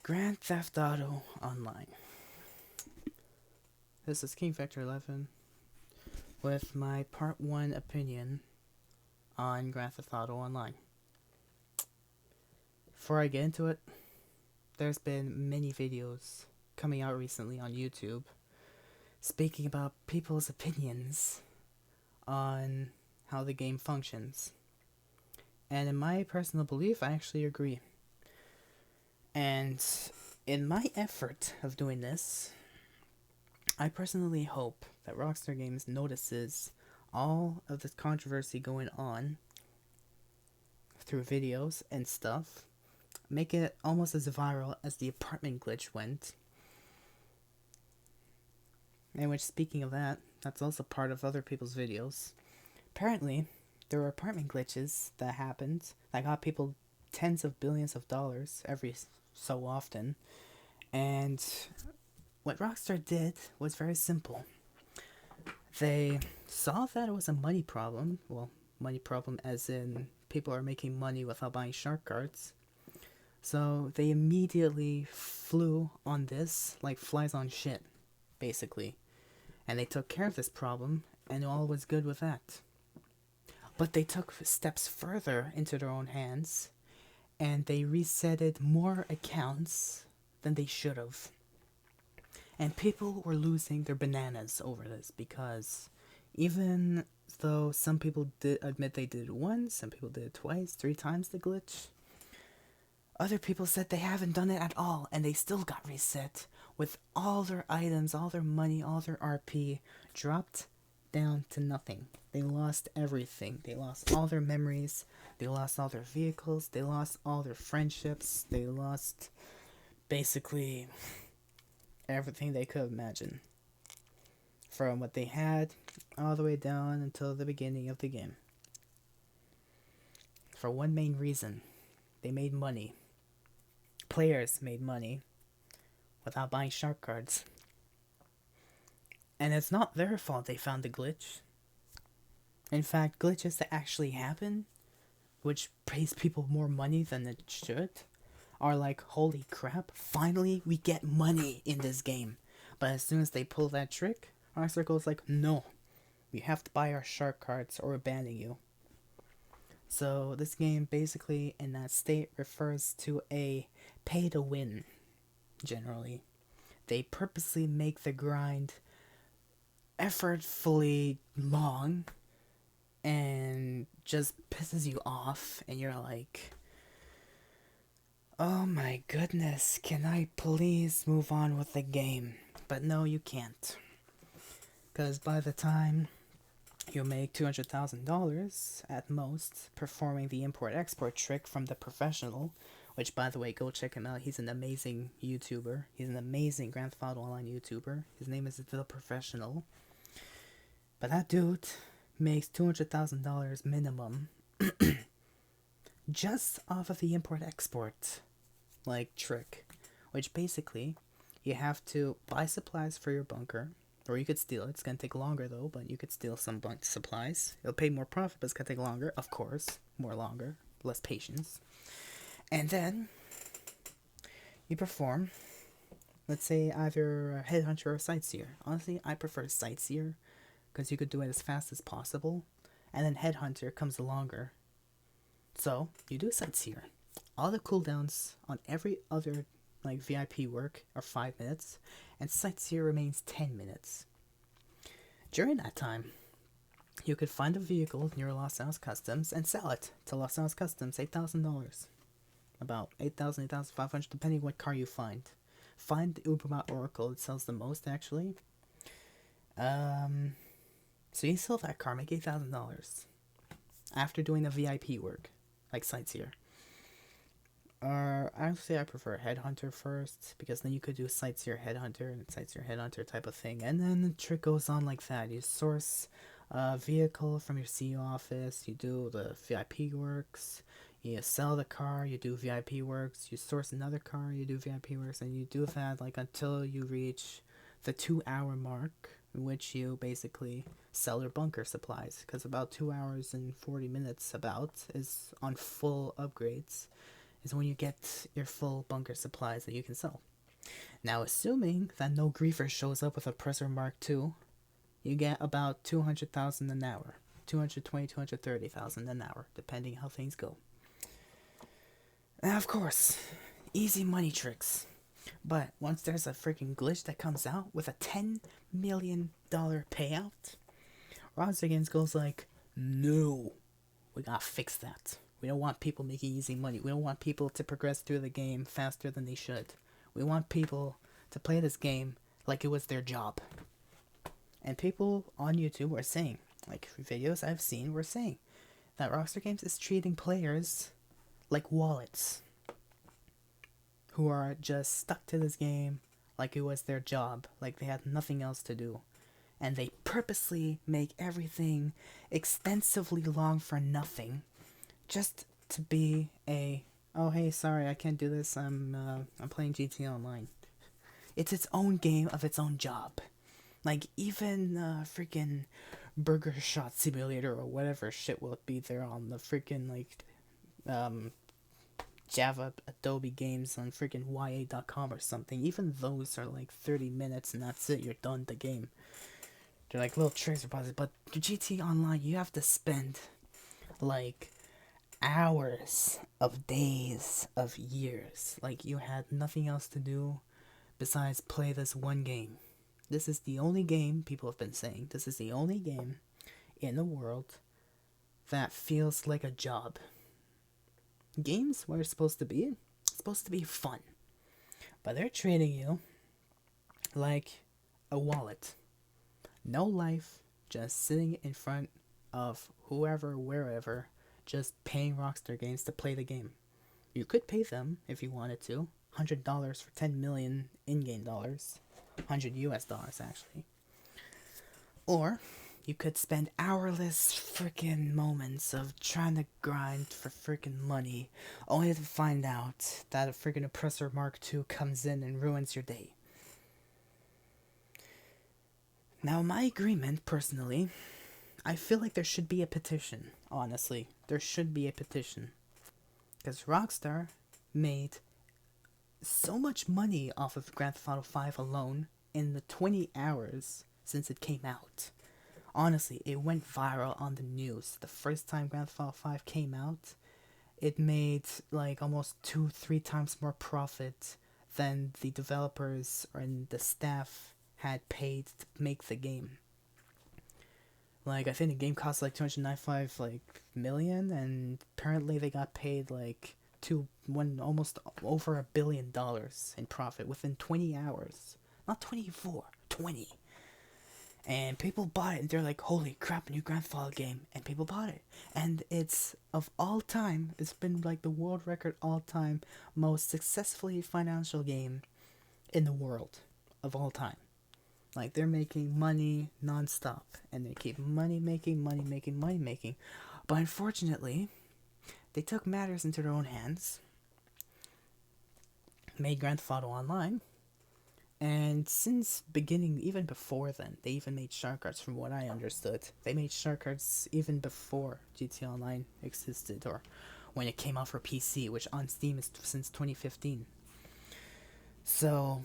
Grand Theft Auto Online. This is KingVector11 with my part 1 opinion on Grand Theft Auto Online. Before I get into it, there's been many videos coming out recently on YouTube speaking about people's opinions on how the game functions. And in my personal belief, I actually agree. And in my effort of doing this, I personally hope that Rockstar Games notices all of this controversy going on through videos and stuff, make it almost as viral as the apartment glitch went. And which, speaking of that, that's also part of other people's videos. Apparently, there were apartment glitches that happened that got people tens of billions of dollars every so often. And what Rockstar did was very simple. They saw that it was a money problem. Well, money problem as in people are making money without buying shark cards. So they immediately flew on this like flies on shit, basically. And they took care of this problem, and all was good with that. But they took steps further into their own hands, and they resetted more accounts than they should have. And people were losing their bananas over this, because even though some people did admit they did it once, some people did it twice, 3 times the glitch, other people said they haven't done it at all, and they still got reset with all their items, all their money, all their RP dropped down to nothing. They lost everything. They lost all their memories, they lost all their vehicles, they lost all their friendships, they lost basically everything they could imagine. From what they had all the way down until the beginning of the game. For one main reason, they made money. Players made money without buying shark cards. And it's not their fault they found the glitch. In fact, glitches that actually happen, which pays people more money than it should, are like, holy crap, finally we get money in this game. But as soon as they pull that trick, our circle is like, no, you have to buy our shark cards or we're banning you. So this game basically in that state refers to a pay to win, generally. They purposely make the grind effortfully long and just pisses you off, and you're like, oh my goodness, can I please move on with the game? But no, you can't. Because by the time you make $200,000 at most performing the import-export trick from the professional, which, by the way, go check him out. He's an amazing YouTuber. He's an amazing Grand Theft Auto Online YouTuber. His name is The Professional. But that dude makes $200,000 minimum just off of the import-export trick, which basically you have to buy supplies for your bunker, or you could steal it. It's gonna take longer though, but you could steal some supplies. It'll pay more profit, but it's gonna take longer, of course, less patience. And then you perform, let's say, either a headhunter or a sightseer. Honestly, I prefer sightseer because you could do it as fast as possible, and then headhunter comes longer. So you do sightseer. All the cooldowns on every other VIP work are 5 minutes, and sightseer remains 10 minutes. During that time, you could find a vehicle near Los Angeles Customs and sell it to Los Angeles Customs, $8,000. About 8,000, 8,500, depending what car you find. Find the Uberbot Oracle, it sells the most actually. So you sell that car, make $8,000 after doing the VIP work, like sightseer. I would say I prefer Headhunter first, because then you could do Sightseer Headhunter and Sightseer Headhunter type of thing, and then the trick goes on like that. You source a vehicle from your CEO office, you do the VIP works, you sell the car, you do VIP works, you source another car, you do VIP works, and you do that until you reach the 2-hour mark, in which you basically sell your bunker supplies, because about 2 hours and 40 minutes is on full upgrades. is when you get your full bunker supplies that you can sell. Now, assuming that no griefer shows up with a Oppressor Mark II, you get about 200,000 an hour. 220, 230,000 an hour, depending how things go. And of course, easy money tricks. But once there's a freaking glitch that comes out with a $10 million payout, Rockstar Games goes like, no, we gotta fix that. We don't want people making easy money. We don't want people to progress through the game faster than they should. We want people to play this game like it was their job. And people on YouTube were saying, like videos I've seen were saying, that Rockstar Games is treating players like wallets who are just stuck to this game like it was their job, like they had nothing else to do. And they purposely make everything extensively long for nothing, just to be a, oh hey, sorry, I can't do this, I'm playing GTA Online. It's its own game of its own job. Like, even freaking Burger Shot Simulator or whatever shit will be there on the freaking, like, Java Adobe games on freaking YA.com or something. Even those are like 30 minutes and that's it, you're done the game. They're like little tricks or pauses. But GT Online, you have to spend like hours of days of years. Like, you had nothing else to do besides play this one game. This is the only game, people have been saying, this is the only game in the world that feels like a job. Games, what are supposed to be? It's supposed to be fun. But they're treating you like a wallet. No life, just sitting in front of whoever, wherever, just paying Rockstar Games to play the game. You could pay them if you wanted to. $100 for 10 million in-game dollars. 100 US dollars, actually. Or you could spend hourless freaking moments of trying to grind for freaking money, only to find out that a freaking Oppressor Mark II comes in and ruins your day. Now, my agreement, personally, I feel like there should be a petition, honestly. There should be a petition. Because Rockstar made so much money off of Grand Theft Auto 5 alone in the 20 hours since it came out. Honestly, it went viral on the news. The first time Grand Theft Auto 5 came out, it made like almost 2-3 times more profit than the developers and the staff had paid to make the game. Like, I think the game cost like 295 million, and apparently they got paid like almost over $1 billion in profit within 20 hours. Not 24, 20. And people bought it, and they're like, holy crap, a new Grand Theft Auto game. And people bought it. And it's, of all time, it's been like the world record all-time most successfully financial game in the world of all time. Like, they're making money non-stop. And they keep money making. But unfortunately, they took matters into their own hands. Made Grand Theft Auto Online. And since beginning, even before then, they even made shark cards from what I understood. They made shark cards even before GTA Online existed, or when it came out for PC, which on Steam is since 2015. So,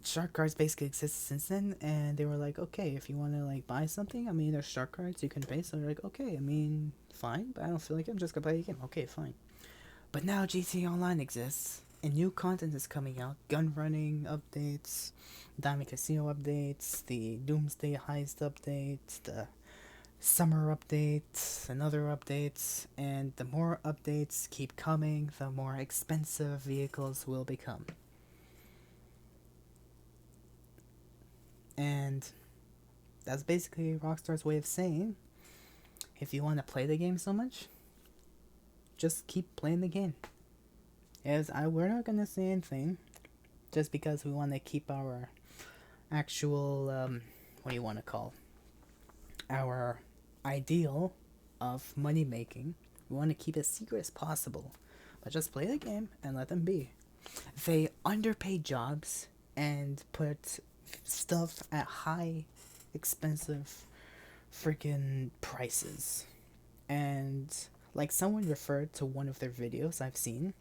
shark cards basically exist since then, and they were like, okay, if you want to like buy something, I mean, there's shark cards you can pay, so they're like, okay, I mean, fine, but I don't feel like it, I'm just gonna play the game. Okay, fine. But now GTA Online exists, and new content is coming out. Gun running updates, Diamond Casino updates, the Doomsday Heist updates, the summer updates, and other updates. And the more updates keep coming, the more expensive vehicles will become. And that's basically Rockstar's way of saying, if you want to play the game so much, just keep playing the game. We're not gonna say anything, just because we want to keep our actual, what do you want to call, our ideal of money making. We want to keep it as secret as possible, but just play the game and let them be. They underpay jobs and put stuff at high, expensive freaking prices. And Like, someone referred to one of their videos I've seen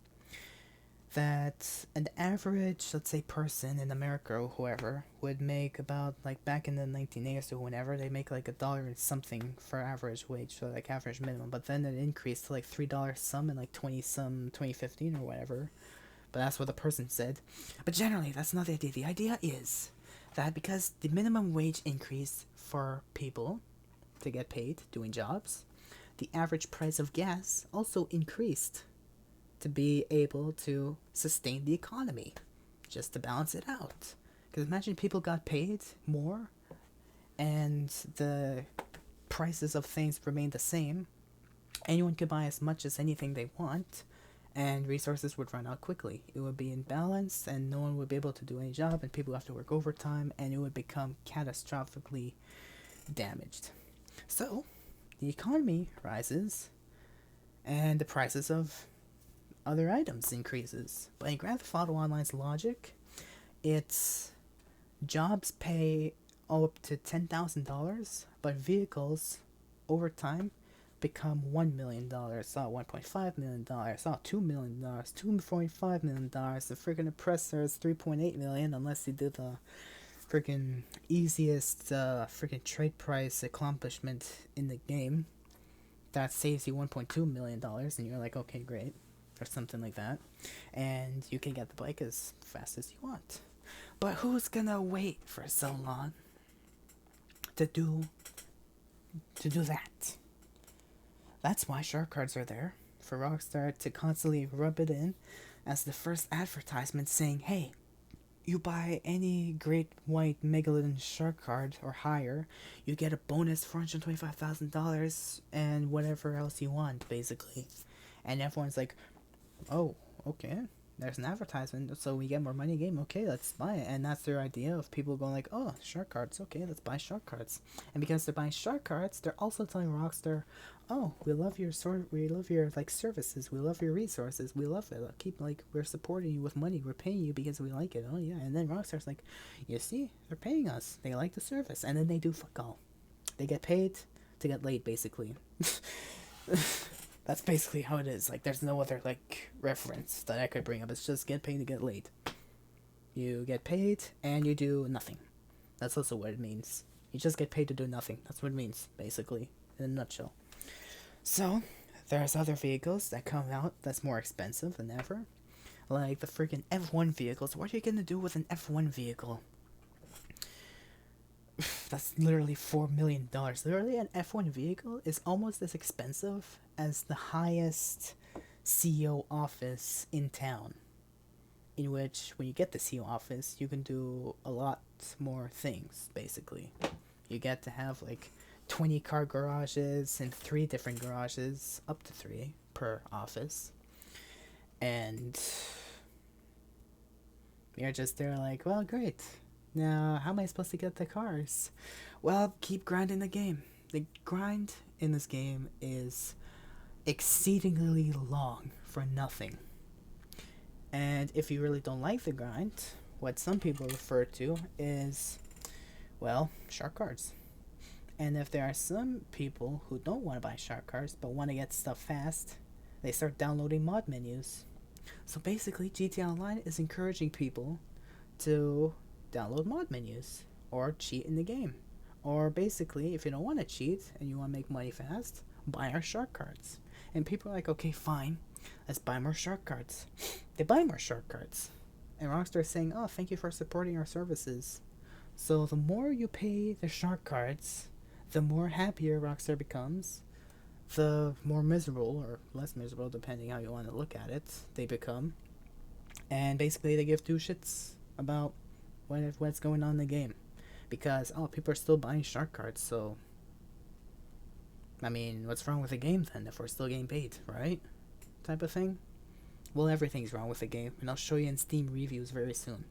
that an average, let's say, person in America or whoever would make about, like, back in the 1980s or whenever, they make like $1 and something for average wage, so like average minimum, but then it increased to like $3 some in like 2015 or whatever. But that's what the person said. But generally, that's not the idea. The idea is that because the minimum wage increased for people to get paid doing jobs, the average price of gas also increased to be able to sustain the economy, just to balance it out. Because imagine people got paid more and the prices of things remained the same. Anyone could buy as much as anything they want, and resources would run out quickly. It would be imbalanced, and no one would be able to do any job, and people would have to work overtime, and it would become catastrophically damaged. So, the economy rises, and the prices of other items increases. But in Grand Theft Auto Online's logic, it's jobs pay up to $10,000, but vehicles over time become $1 million, $1.5 million, $2 million, $2.5 million. The freaking oppressor is $3.8 million, unless you do the freaking easiest freaking trade price accomplishment in the game. That saves you $1.2 million, and you're like, okay, great, or something like that, and you can get the bike as fast as you want. But who's gonna wait for so long to do that? That's why shark cards are there, for Rockstar to constantly rub it in as the first advertisement saying, hey, you buy any great white megalodon shark card or higher, you get a bonus $425,000 and whatever else you want, basically. And everyone's like, oh, okay, there's an advertisement, so we get more money game, okay, let's buy it. And that's their idea of people going like, oh, shark cards, okay, let's buy shark cards. And because they're buying shark cards, they're also telling Rockstar, oh, we love your like services, we love your resources, we love it, we're supporting you with money, we're paying you because we like it. Oh yeah. And then Rockstar's like, you see, they're paying us, they like the service, and then they do fuck all. They get paid to get laid, basically. That's basically how it is. Like, there's no other, like, reference that I could bring up. It's just get paid to get laid. You get paid, and you do nothing. That's also what it means. You just get paid to do nothing. That's what it means, basically, in a nutshell. So, there's other vehicles that come out that's more expensive than ever. Like the freaking F1 vehicles. What are you gonna do with an F1 vehicle? That's literally $4 million. Literally, an F1 vehicle is almost as expensive as the highest CEO office in town. In which, when you get the CEO office, you can do a lot more things, basically. You get to have, like, 20 car garages and 3 different garages, up to 3 per office. And you're just there like, well, great. Now, how am I supposed to get the cars? Well, keep grinding the game. The grind in this game is exceedingly long for nothing. And if you really don't like the grind, what some people refer to is, well, shark cards. And if there are some people who don't want to buy shark cards but want to get stuff fast, they start downloading mod menus. So basically, GTA Online is encouraging people to download mod menus or cheat in the game. Or basically, if you don't want to cheat and you want to make money fast, buy our shark cards. And people are like, okay, fine, let's buy more shark cards. They buy more shark cards. And Rockstar is saying, oh, thank you for supporting our services. So the more you pay the shark cards, the more happier Rockstar becomes. The more miserable, or less miserable, depending how you want to look at it, they become. And basically they give 2 shits about what's going on in the game. Because, oh, people are still buying shark cards, so I mean, what's wrong with the game then if we're still getting paid, right? Type of thing. Well, everything's wrong with the game, and I'll show you in Steam reviews very soon.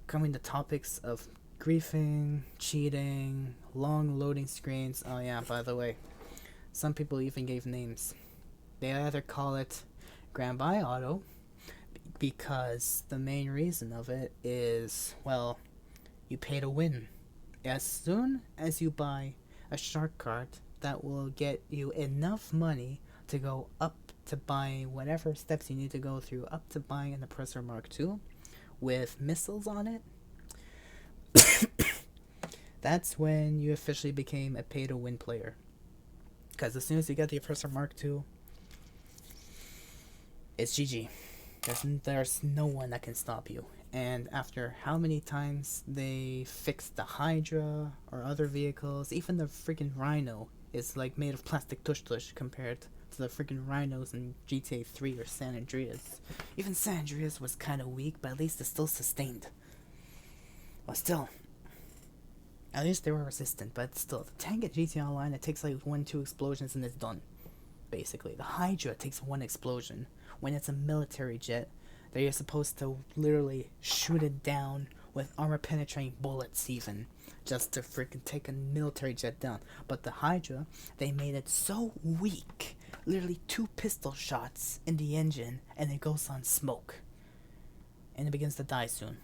Coming to topics of griefing, cheating, long loading screens. Oh yeah, by the way, some people even gave names. They either call it Grand Buy Auto, because the main reason of it is, well, you pay to win. As soon as you buy a shark card that will get you enough money to go up to buy whatever steps you need to go through up to buying an Oppressor Mark II with missiles on it, that's when you officially became a pay-to-win player. Because as soon as you get the Oppressor Mark II, it's GG. There's no one that can stop you. And after how many times they fixed the Hydra or other vehicles, even the freaking Rhino is like made of plastic tush compared to the freaking Rhinos in GTA 3 or San Andreas. Even San Andreas was kind of weak, but at least it's still sustained. Well, still, at least they were resistant, but still, the tank at GTA Online, it takes like 1-2 explosions and it's done. Basically, the Hydra takes 1 explosion. When it's a military jet, they're supposed to literally shoot it down with armor-penetrating bullets even, just to freaking take a military jet down. But the Hydra, they made it so weak, literally 2 pistol shots in the engine, and it goes on smoke. And it begins to die soon.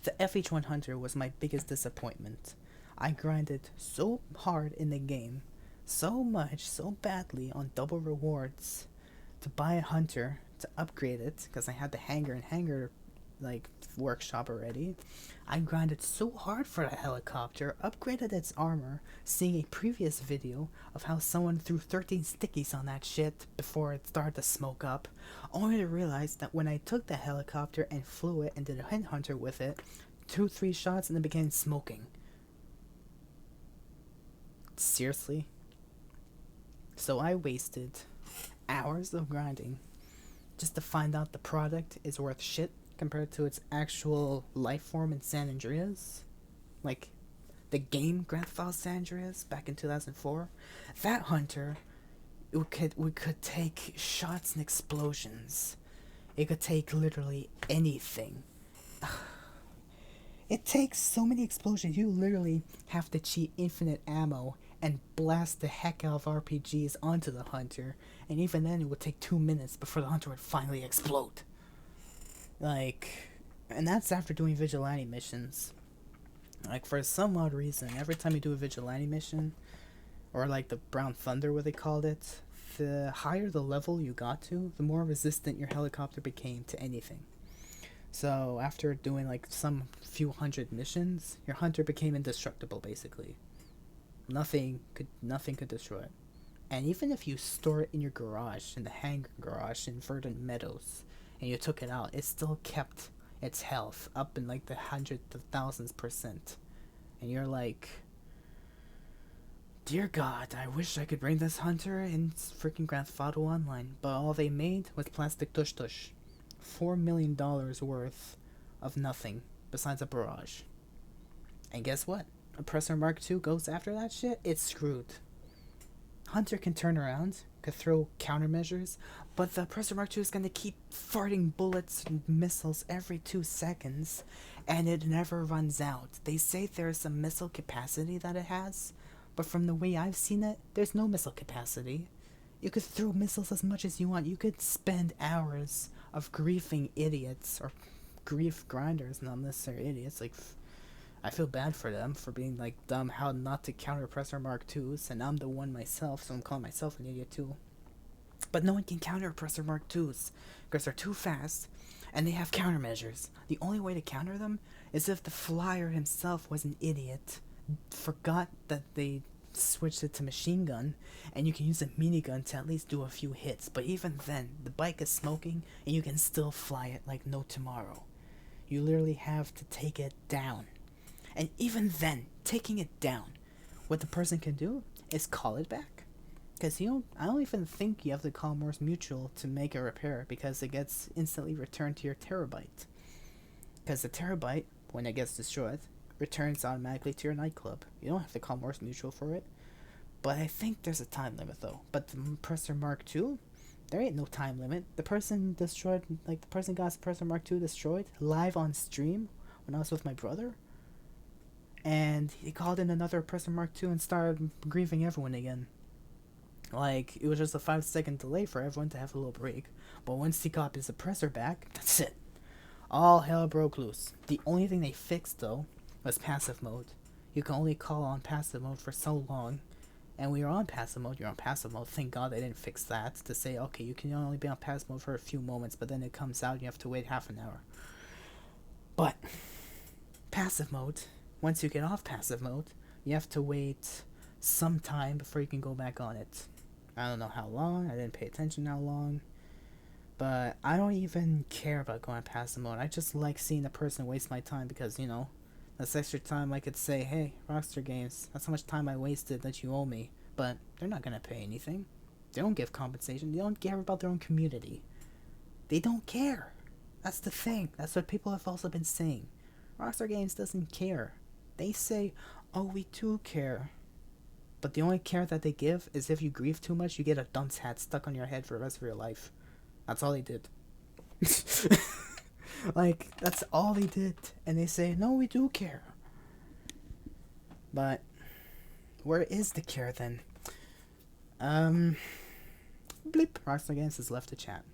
The FH1 Hunter was my biggest disappointment. I grinded so hard in the game, so much, so badly on double rewards to buy a Hunter, to upgrade it, because I had the hangar like workshop already. I grinded so hard for the helicopter, upgraded its armor, seeing a previous video of how someone threw 13 stickies on that shit before it started to smoke up, only to realize that when I took the helicopter and flew it and did a hit hunter with it, 2-3 shots and it began smoking. Seriously? So I wasted hours of grinding just to find out the product is worth shit compared to its actual life form in San Andreas. Like, the game Grand Theft Auto San Andreas back in 2004. That Hunter, we could take shots and explosions. It could take literally anything. It takes so many explosions, you literally have to cheat infinite ammo and blast the heck out of RPGs onto the Hunter, and even then it would take 2 minutes before the Hunter would finally explode. Like, and that's after doing vigilante missions. Like, for some odd reason, every time you do a vigilante mission, or like the Brown Thunder, what they called it, the higher the level you got to, the more resistant your helicopter became to anything. So after doing like some few hundred missions, your Hunter became indestructible basically. Nothing could destroy it. And even if you store it in your garage, in the hangar garage in Verdant Meadows, and you took it out, it still kept its health up in like the hundreds of thousands %. And you're like, dear God, I wish I could bring this Hunter in freaking Grand Theft Auto Online, but all they made was plastic tush. $4 million worth of nothing besides a barrage. And guess what? Oppressor Mark II goes after that shit, it's screwed. Hunter can turn around, could throw countermeasures, but the Oppressor Mark II is going to keep farting bullets and missiles every 2 seconds, and it never runs out. They say there's some missile capacity that it has, but from the way I've seen it, there's no missile capacity. You could throw missiles as much as you want. You could spend hours of griefing idiots, or grief grinders, not necessarily idiots. Like, I feel bad for them for being like dumb how not to counter Oppressor Mark IIs, and I'm the one myself, so I'm calling myself an idiot too. But no one can counter Oppressor Mark IIs because they're too fast and they have countermeasures. The only way to counter them is if the flyer himself was an idiot, forgot that they switched it to machine gun, and you can use a minigun to at least do a few hits. But even then, the bike is smoking and you can still fly it like no tomorrow. You literally have to take it down. And even then, taking it down, what the person can do is call it back. Because I don't even think you have to call Morse Mutual to make a repair, because it gets instantly returned to your terabyte. Because the terabyte, when it gets destroyed, returns automatically to your nightclub. You don't have to call Morse Mutual for it. But I think there's a time limit though. But the Oppressor Mark II, there ain't no time limit. The person got Oppressor Mark II destroyed live on stream when I was with my brother. And he called in another Oppressor Mark II and started grieving everyone again. Like, it was just a 5-second delay for everyone to have a little break. But once he got his Oppressor back, that's it. All hell broke loose. The only thing they fixed, though, was passive mode. You can only call on passive mode for so long. and we were on passive mode. You're on passive mode. Thank God they didn't fix that to say, okay, you can only be on passive mode for a few moments, but then it comes out, you have to wait half an hour. But passive mode, once you get off passive mode, you have to wait some time before you can go back on it. I don't know how long. I didn't pay attention how long. But I don't even care about going passive mode. I just like seeing the person waste my time because, you know, that's extra time I could say, hey, Rockstar Games, that's how much time I wasted that you owe me. But they're not going to pay anything. They don't give compensation. They don't care about their own community. They don't care. That's the thing. That's what people have also been saying. Rockstar Games doesn't care. They say, oh, we do care. But the only care that they give is if you grieve too much, you get a dunce hat stuck on your head for the rest of your life. That's all they did. Like, that's all they did. And they say, no, we do care. But where is the care then? Bleep. Rockstar Games has left the chat.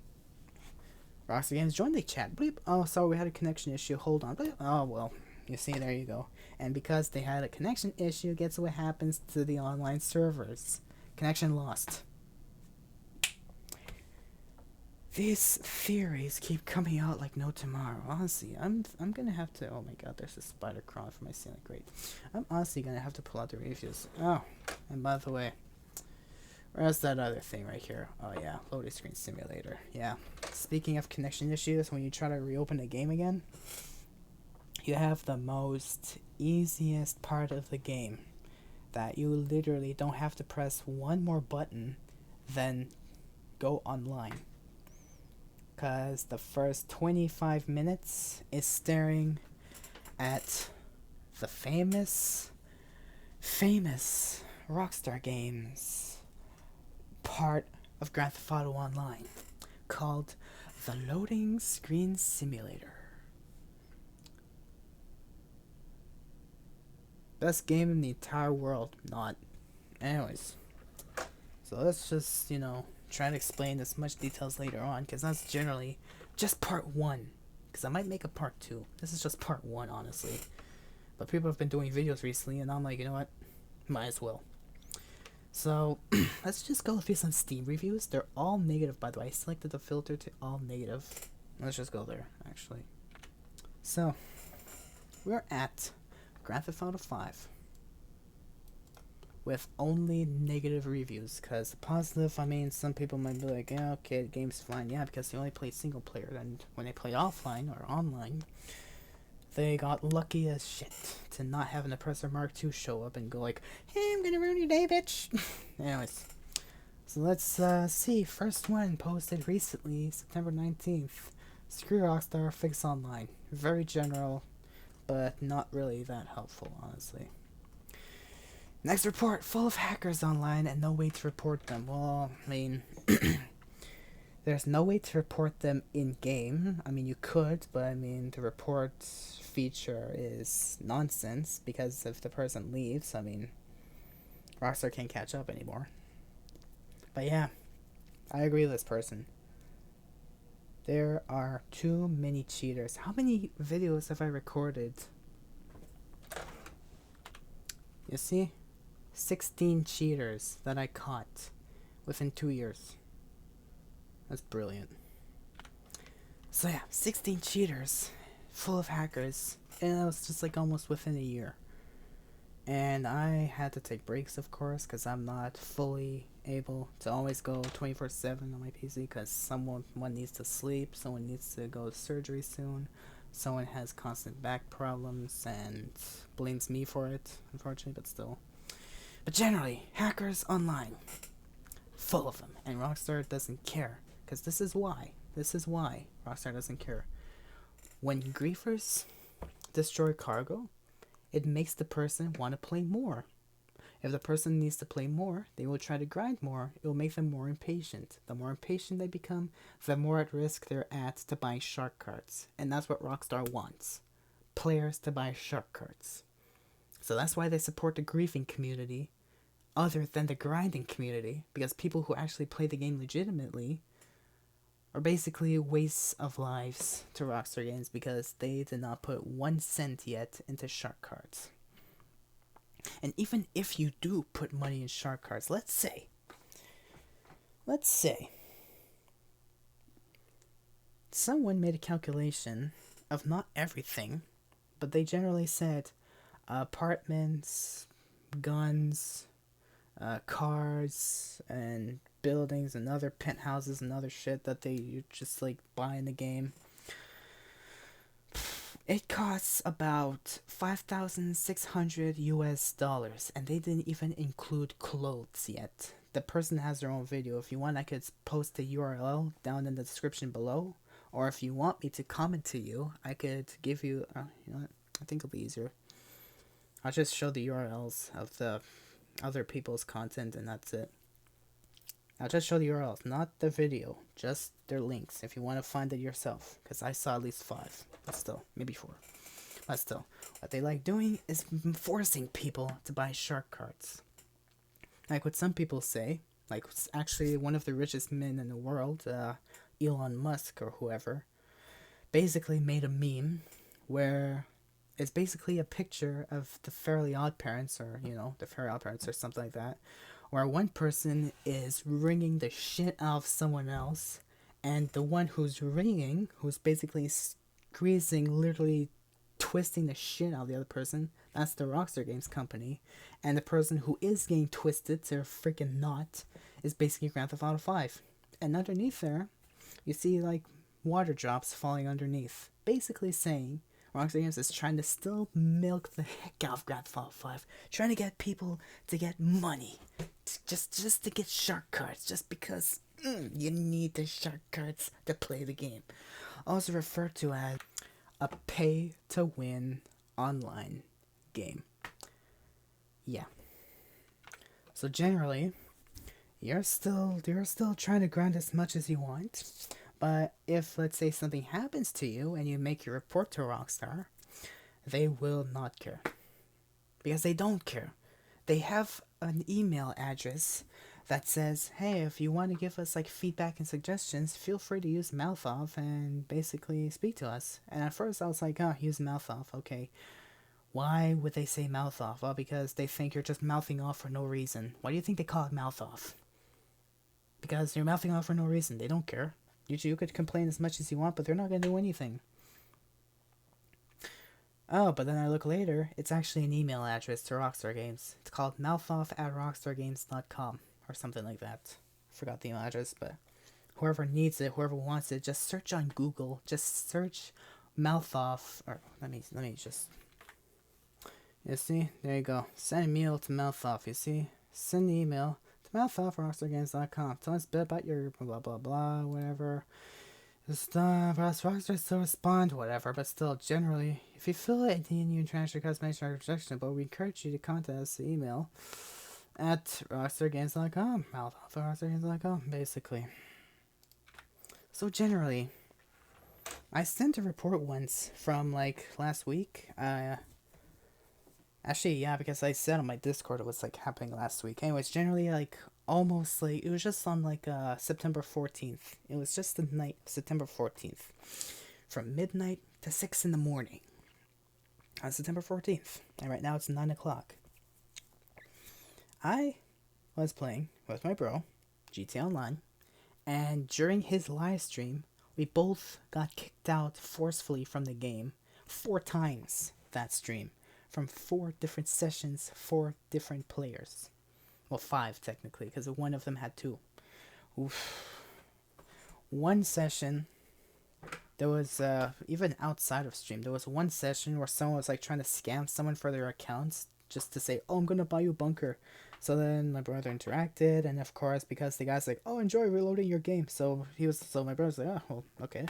Rockstar Games joined the chat. Bleep. Oh, sorry, we had a connection issue. Hold on. Bleep. Oh, well. You see, there you go. And because they had a connection issue, guess what happens to the online servers? Connection lost. These theories keep coming out like no tomorrow. Honestly, I'm gonna have to. Oh my god, there's a spider crawling from my ceiling. Great. I'm honestly gonna have to pull out the reviews. Oh, and by the way, where's that other thing right here? Oh yeah, loading screen simulator. Yeah. Speaking of connection issues, when you try to reopen the game again, you have the most easiest part of the game that you literally don't have to press one more button, then go online. Because the first 25 minutes is staring at the famous Rockstar Games part of Grand Theft Auto Online called the Loading Screen Simulator. Best game in the entire world. Not. Anyways. So let's just, you know, try to explain as much details later on, because that's generally just part 1. Because I might make a part 2. This is just part 1, honestly. But people have been doing videos recently, and I'm like, you know what? Might as well. So, let's just go through some Steam reviews. They're all negative, by the way. I selected the filter to all negative. Let's just go there, actually. So, we're at Grand Theft Auto 5. With only negative reviews, because positive, I mean, some people might be like, yeah, okay, the game's fine, yeah, because they only play single player, and when they play offline or online, they got lucky as shit to not have an Oppressor Mark II show up and go like, hey, I'm gonna ruin your day, bitch. Anyways, so let's see, first one posted recently, September 19th, Screw Rockstar, fix online. Very general, but not really that helpful, honestly. Next report, full of hackers online and no way to report them. Well, I mean, there's no way to report them in-game. I mean, you could, but I mean, the report feature is nonsense, because if the person leaves, I mean, Rockstar can't catch up anymore. But yeah, I agree with this person. There are too many cheaters. How many videos have I recorded? You see? 16 cheaters that I caught within 2 years. That's brilliant. So yeah, 16 cheaters, full of hackers, and that was just like almost within a year. And I had to take breaks, of course, because I'm not fully able to always go 24/7 on my PC, because someone needs to sleep, someone needs to go to surgery soon, someone has constant back problems and blames me for it, unfortunately, but still. But generally, hackers online, full of them, and Rockstar doesn't care, because this is why Rockstar doesn't care. When griefers destroy cargo, it makes the person want to play more. If the person needs to play more, they will try to grind more. It will make them more impatient. The more impatient they become, the more at risk they're at to buying shark cards, and that's what Rockstar wants. Players to buy shark cards. So that's why they support the griefing community, other than the grinding community, because people who actually play the game legitimately are basically wastes of lives to Rockstar Games, because they did not put 1 cent yet into shark cards. And even if you do put money in shark cards, let's say someone made a calculation of not everything, but they generally said apartments, guns, cars, and buildings and other penthouses and other shit that they just like buy in the game. It costs about $5,600 and they didn't even include clothes yet. The person has their own video. If you want, I could post the URL down in the description below. Or if you want me to comment to you, I could give you, you know what? I think it'll be easier. I'll just show the URLs of the other people's content and that's it. I'll just show the URLs, not the video, just their links if you want to find it yourself. Because I saw at least 5, but still, maybe 4. But still, what they like doing is forcing people to buy shark cards. Like what some people say, like actually one of the richest men in the world, Elon Musk or whoever, basically made a meme where it's basically a picture of the Fairly Odd Parents, or, you know, the Fairly Odd Parents or something like that, where one person is wringing the shit out of someone else, and the one who's wringing, who's basically squeezing, literally twisting the shit out of the other person, that's the Rockstar Games company, and the person who is getting twisted to a freaking knot is basically Grand Theft Auto 5. And underneath there, you see like water drops falling underneath, basically saying Rockstar Games is trying to still milk the heck out of Grand Theft Auto 5, trying to get people to get money, just to get shark cards, just because you need the shark cards to play the game. Also referred to as a pay-to-win online game. Yeah. So generally, you're still trying to grind as much as you want. But if, let's say, something happens to you and you make your report to Rockstar, they will not care. Because they don't care. They have an email address that says, hey, if you want to give us like feedback and suggestions, feel free to use mouthoff and basically speak to us. And at first I was like, oh, use mouthoff, okay. Why would they say mouthoff? Well, because they think you're just mouthing off for no reason. Why do you think they call it mouthoff? Because you're mouthing off for no reason. They don't care. You could complain as much as you want, but they're not going to do anything. Oh, but then I look later, it's actually an email address to Rockstar Games. It's called mouthoff@rockstargames.com or something like that. Forgot the email address, but whoever needs it, whoever wants it, just search on Google. Just search mouthoff, or let me just, you see, there you go. Send an email to mouthoff, you see? Send the email mouthoff@rockstargames.com. Tell us a bit about your blah blah blah, whatever. Stuff, Rockstar still respond, whatever, but still, generally, if you feel it and you transfer customization or objectionable, we encourage you to contact us email at rockstargames.com, mouthoff@rockstargames.com, basically. So generally, I sent a report once from like last week. Actually, yeah, because I said on my Discord it was like happening last week. Anyways, generally like almost like it was just on like September 14th. It was just the night of September 14th, from midnight to 6 in the morning on September 14th. And right now it's 9 o'clock. I was playing with my bro, GTA Online, and during his live stream, we both got kicked out forcefully from the game 4 times that stream. From 4 different sessions, 4 different players. Well, 5 technically, because one of them had 2. Oof. One session, there was, even outside of stream, there was one session where someone was like trying to scam someone for their accounts just to say, oh, I'm gonna buy you a bunker. So then my brother interacted, and of course, because the guy's like, oh, enjoy reloading your game. So my brother's like, oh, well, okay.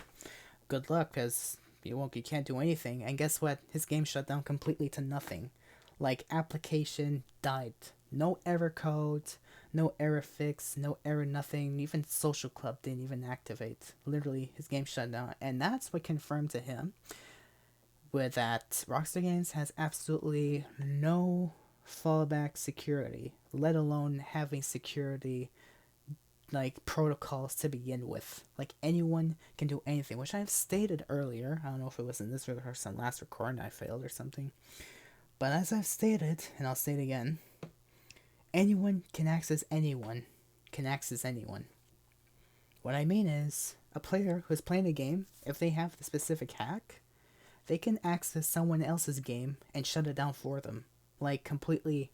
Good luck, because you can't do anything. And guess what? His game shut down completely to nothing. Like, application died. No error codes, no error fix, no error nothing. Even Social Club didn't even activate. Literally, his game shut down. And that's what confirmed to him with that Rockstar Games has absolutely no fallback security, let alone having security like protocols to begin with. Like, anyone can do anything, which I've stated earlier. I don't know if it was in this or some last recording I failed or something, But as I've stated, and I'll state again, anyone can access anyone. Can access anyone. What I mean is, a player who's playing a game, if they have the specific hack, they can access someone else's game and shut it down for them. Like completely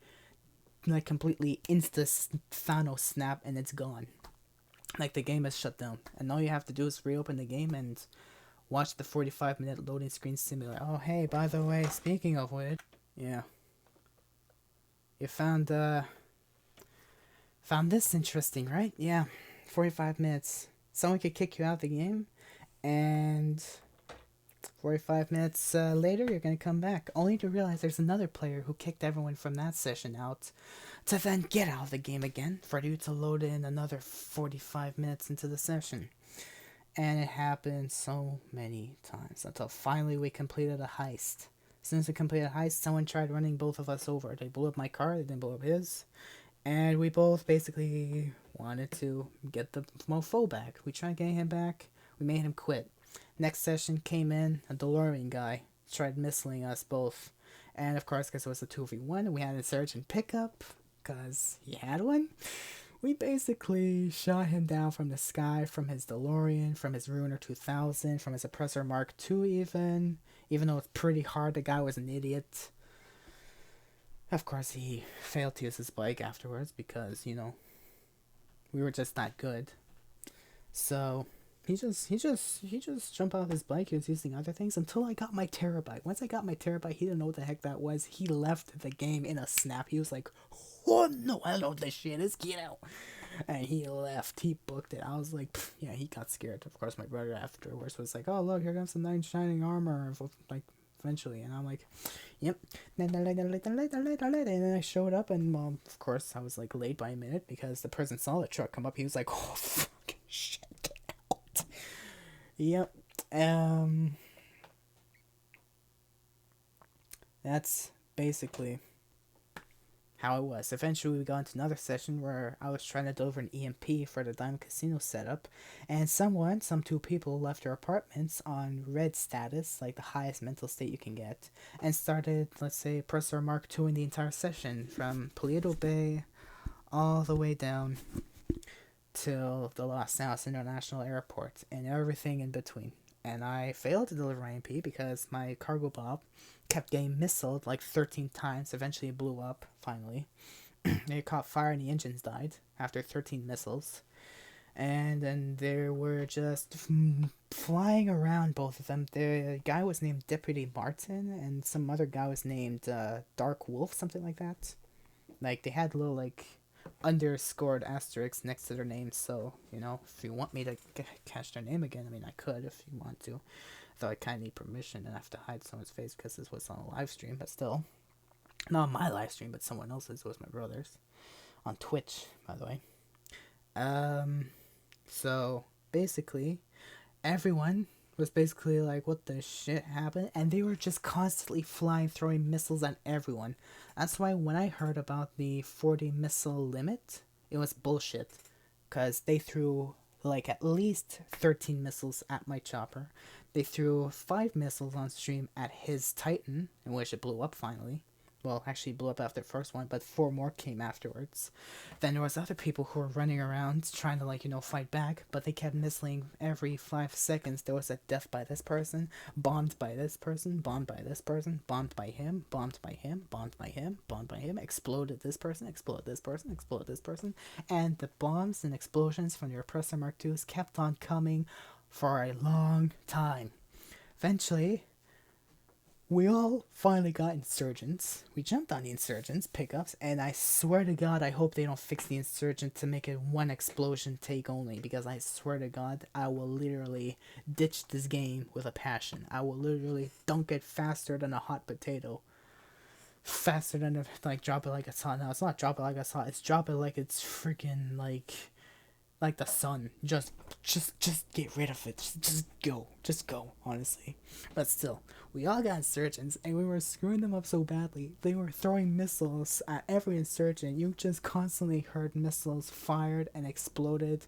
insta Thanos snap and it's gone. Like the game is shut down. And all you have to do is reopen the game and watch the 45-minute loading screen simulate. Oh hey, by the way, speaking of which, yeah. You found this interesting, right? Yeah. 45 minutes. Someone could kick you out of the game, and 45 minutes later, you're going to come back, only to realize there's another player who kicked everyone from that session out, to then get out of the game again, for you to load in another 45 minutes into the session. And it happened so many times, until finally we completed a heist. As soon as we completed a heist, someone tried running both of us over. They blew up my car, they didn't blow up his. And we both basically wanted to get the mofo back. We tried getting him back. We made him quit. Next session came in, a DeLorean guy tried missiling us both. And of course, because it was a 2v1, we had a search and pickup, because he had one. We basically shot him down from the sky, from his DeLorean, from his Ruiner 2000, from his Oppressor Mark II even though it's pretty hard, the guy was an idiot. Of course, he failed to use his bike afterwards because, you know, we were just not good. So he just jumped out of his bike. He was using other things until I got my terabyte. Once I got my terabyte, he didn't know what the heck that was. He left the game in a snap. He was like, "Oh no, I know this shit is, get out!" And he left. He booked it. I was like, yeah. He got scared. Of course, my brother afterwards was like, "Oh look, here comes some nice shining armor." Like eventually, and I'm like, yep. And then I showed up, and of course, I was like late by a minute because the person saw the truck come up. He was like, "Oh fucking shit, get out!" Yep. That's basically how it was. Eventually, we got into another session where I was trying to deliver an EMP for the Diamond Casino setup, and some two people left their apartments on red status, like the highest mental state you can get, and started, let's say, Oppressor Mark II in the entire session, from Paleto Bay all the way down till the Los Angeles International Airport, and everything in between. And I failed to deliver my EMP because my cargo bob kept getting missiled like 13 times. Eventually it blew up, finally. It caught fire and the engines died after 13 missiles. And then there were just flying around, both of them. The guy was named Deputy Martin, and some other guy was named Dark Wolf, something like that. Like, they had little, like, underscored asterisks next to their names, so, you know, if you want me to catch their name again, I mean, I could if you want to. Though I kind of need permission and I have to hide someone's face because this was on a live stream, but still. Not my live stream, but someone else's. It was my brother's. On Twitch, by the way. So, basically, everyone was basically like, what the shit happened? And they were just constantly flying, throwing missiles at everyone. That's why when I heard about the 40 missile limit, it was bullshit. Because they threw, like, at least 13 missiles at my chopper. They threw 5 missiles on stream at his Titan, in which it blew up finally. Well, actually blew up after the first one, but 4 more came afterwards. Then there was other people who were running around trying to, like, you know, fight back, but they kept missiling every 5 seconds. There was a death by this person, bombed by this person, bombed by this person, bombed by him, bombed by him, bombed by him, bombed by him, exploded this person, exploded this person, exploded this person, and the bombs and explosions from the Oppressor Mark IIs kept on coming for a long time. Eventually, we all finally got insurgents. We jumped on the insurgents pickups, and I swear to God, I hope they don't fix the insurgent to make it one explosion take only, because I swear to God, I will literally ditch this game with a passion. I will literally dunk it faster than a hot potato. Faster than, like, drop it like it's hot. No, it's not drop it like it's hot. It's drop it like it's freaking, like the sun. Just get rid of it. Just go, honestly. But still, we all got insurgents, and we were screwing them up so badly. They were throwing missiles at every insurgent. You just constantly heard missiles fired and exploded,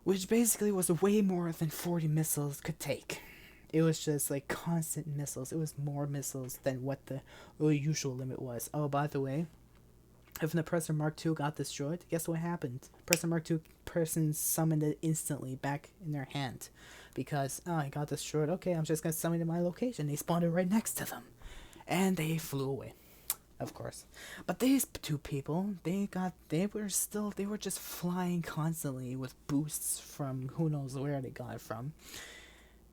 which basically was way more than 40 missiles could take. It was just like constant missiles. It was more missiles than what the usual limit was. Oh, by the way, if the Oppressor Mark II got destroyed, guess what happened? Oppressor Mark II person summoned it instantly back in their hand. Because, oh, it got destroyed. Okay, I'm just going to summon it in my location. They spawned it right next to them. And they flew away. Of course. But these two people, they were just flying constantly with boosts from who knows where they got it from.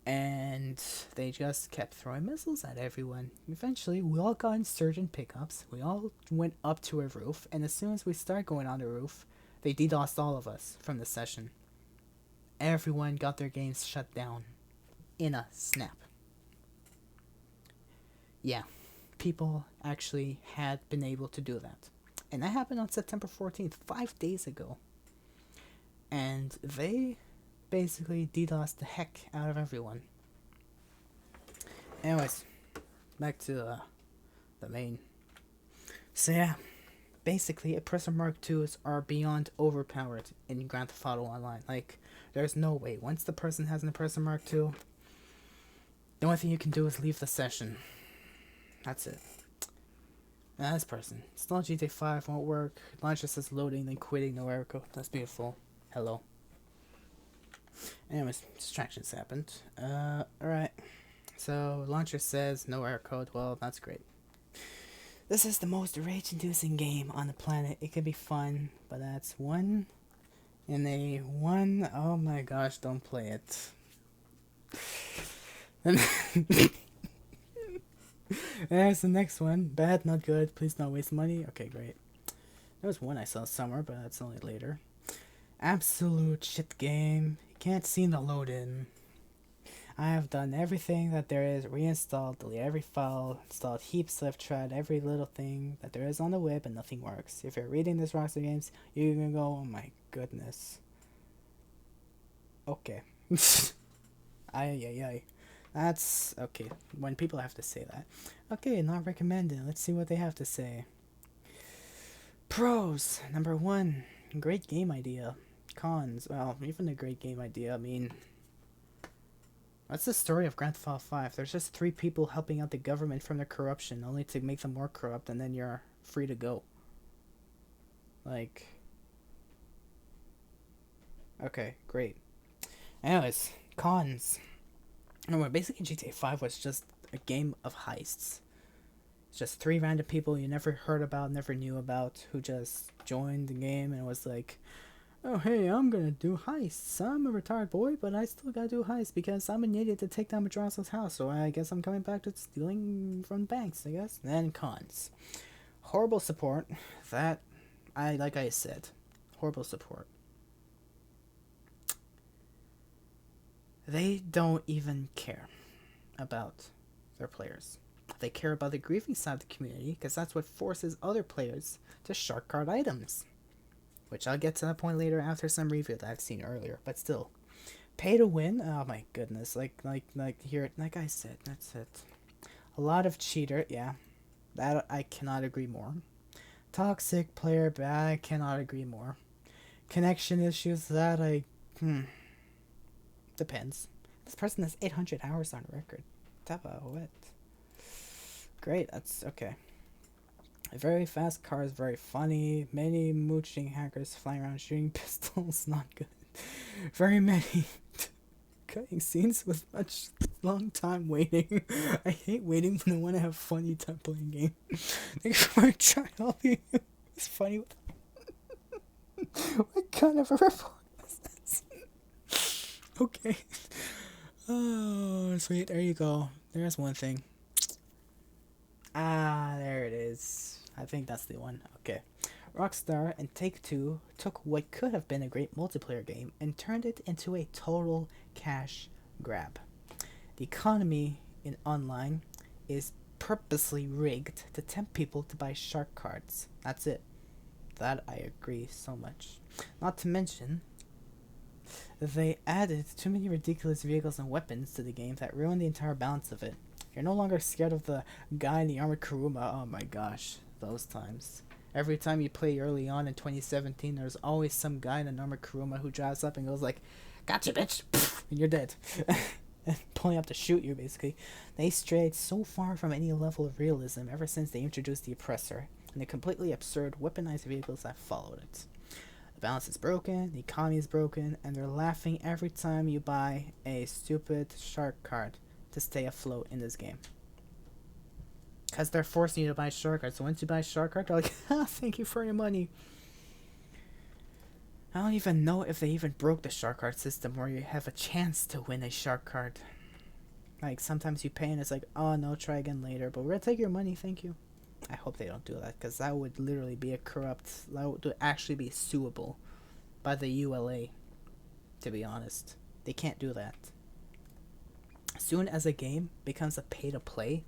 And they just kept throwing missiles at everyone. Eventually, we all got insurgent pickups. We all went up to a roof. And as soon as we started going on the roof, they DDoSed all of us from the session. Everyone got their games shut down in a snap. Yeah, people actually had been able to do that. And that happened on September 14th, 5 days ago. And they basically DDoSed the heck out of everyone. Anyways, back to the main. So yeah, basically, Oppressor Mark IIs are beyond overpowered in Grand Theft Auto Online. Like, there's no way. Once the person has an Oppressor Mark II, the only thing you can do is leave the session. That's it. Now this person. Install GTA 5 won't work. Launcher says loading, then quitting, no error code. That's beautiful. Hello. Anyways, distractions happened. Alright. So, launcher says no error code. Well, that's great. This is the most rage-inducing game on the planet. It could be fun, but that's one in a one. Oh my gosh, don't play it. And there's the next one. Bad, not good. Please not waste money. Okay, great. There was one I saw somewhere, but that's only later. Absolute shit game. You can't seem to load in. I have done everything that there is, reinstalled, deleted every file, installed heaps, I've tried every little thing that there is on the web, and nothing works. If you're reading this Rockstar Games, you're gonna go, oh my goodness. Okay. Ay. That's, okay, when people have to say that. Okay, not recommended. Let's see what they have to say. Pros. Number 1, great game idea. Cons. Well, even a great game idea, I mean, what's the story of Grand Theft Auto 5? There's just 3 people helping out the government from their corruption, only to make them more corrupt, and then you're free to go. Like, okay, great. Anyways, cons. No, basically GTA 5 was just a game of heists. It's just 3 random people you never heard about, never knew about, who just joined the game and was like, oh hey, I'm gonna do heists. I'm a retired boy, but I still gotta do heists because I'm an idiot to take down Madraso's house, so I guess I'm coming back to stealing from banks, I guess. Then cons. Horrible support. That, like I said, horrible support. They don't even care about their players. They care about the grieving side of the community, because that's what forces other players to shark card items. Which I'll get to that point later after some review that I've seen earlier, but still. Pay to win? Oh my goodness. Like here, like I said, that's it. A lot of cheater, yeah. That I cannot agree more. Toxic player, bad, I cannot agree more. Connection issues, that depends. This person has 800 hours on record. Tapa, what? Great, that's okay. Very fast cars, very funny. Many mooching hackers flying around shooting pistols, not good. Very many cutting scenes with much long time waiting. I hate waiting when I want to have funny time playing game. Thanks for trying helping you. It's funny. What kind of a report is this? Okay. Oh, sweet. There you go. There's one thing. Ah, there it is. I think that's the one. Okay. Rockstar and Take-Two took what could have been a great multiplayer game and turned it into a total cash grab. The economy in online is purposely rigged to tempt people to buy shark cards. That's it. That I agree so much. Not to mention, they added too many ridiculous vehicles and weapons to the game that ruined the entire balance of it. You're no longer scared of the guy in the armored Kuruma. Oh my gosh, those times. Every time you play early on in 2017, there's always some guy in an armored Kuruma who drives up and goes like, gotcha, bitch, and you're dead. and pulling up to shoot you, basically. They strayed so far from any level of realism ever since they introduced the oppressor and the completely absurd weaponized vehicles that followed it. The balance is broken, the economy is broken, and they're laughing every time you buy a stupid shark card to stay afloat in this game. Because they're forcing you to buy shark cards. So once you buy a shark card, they're like, thank you for your money. I don't even know if they even broke the shark card system where you have a chance to win a shark card. Like, sometimes you pay and it's like, oh no, try again later, but we're gonna take your money, thank you. I hope they don't do that, because that would literally be that would actually be suable by the ULA, to be honest. They can't do that. As soon as a game becomes a pay-to-play,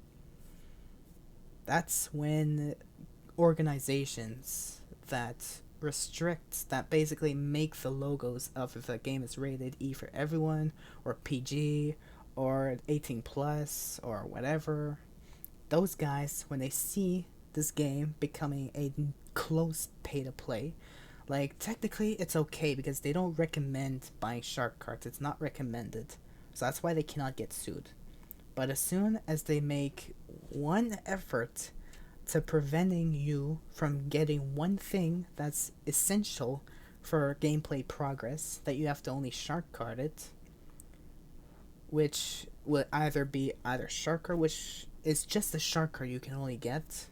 that's when organizations that basically make the logos of if a game is rated E for everyone, or PG, or 18 plus, or whatever, those guys, when they see this game becoming a close pay-to-play, like, technically it's okay because they don't recommend buying shark cards. It's not recommended. So that's why they cannot get sued. But as soon as they make one effort to preventing you from getting one thing that's essential for gameplay progress, that you have to only shark card it, which will either be shark card, which is just a shark card you can only get,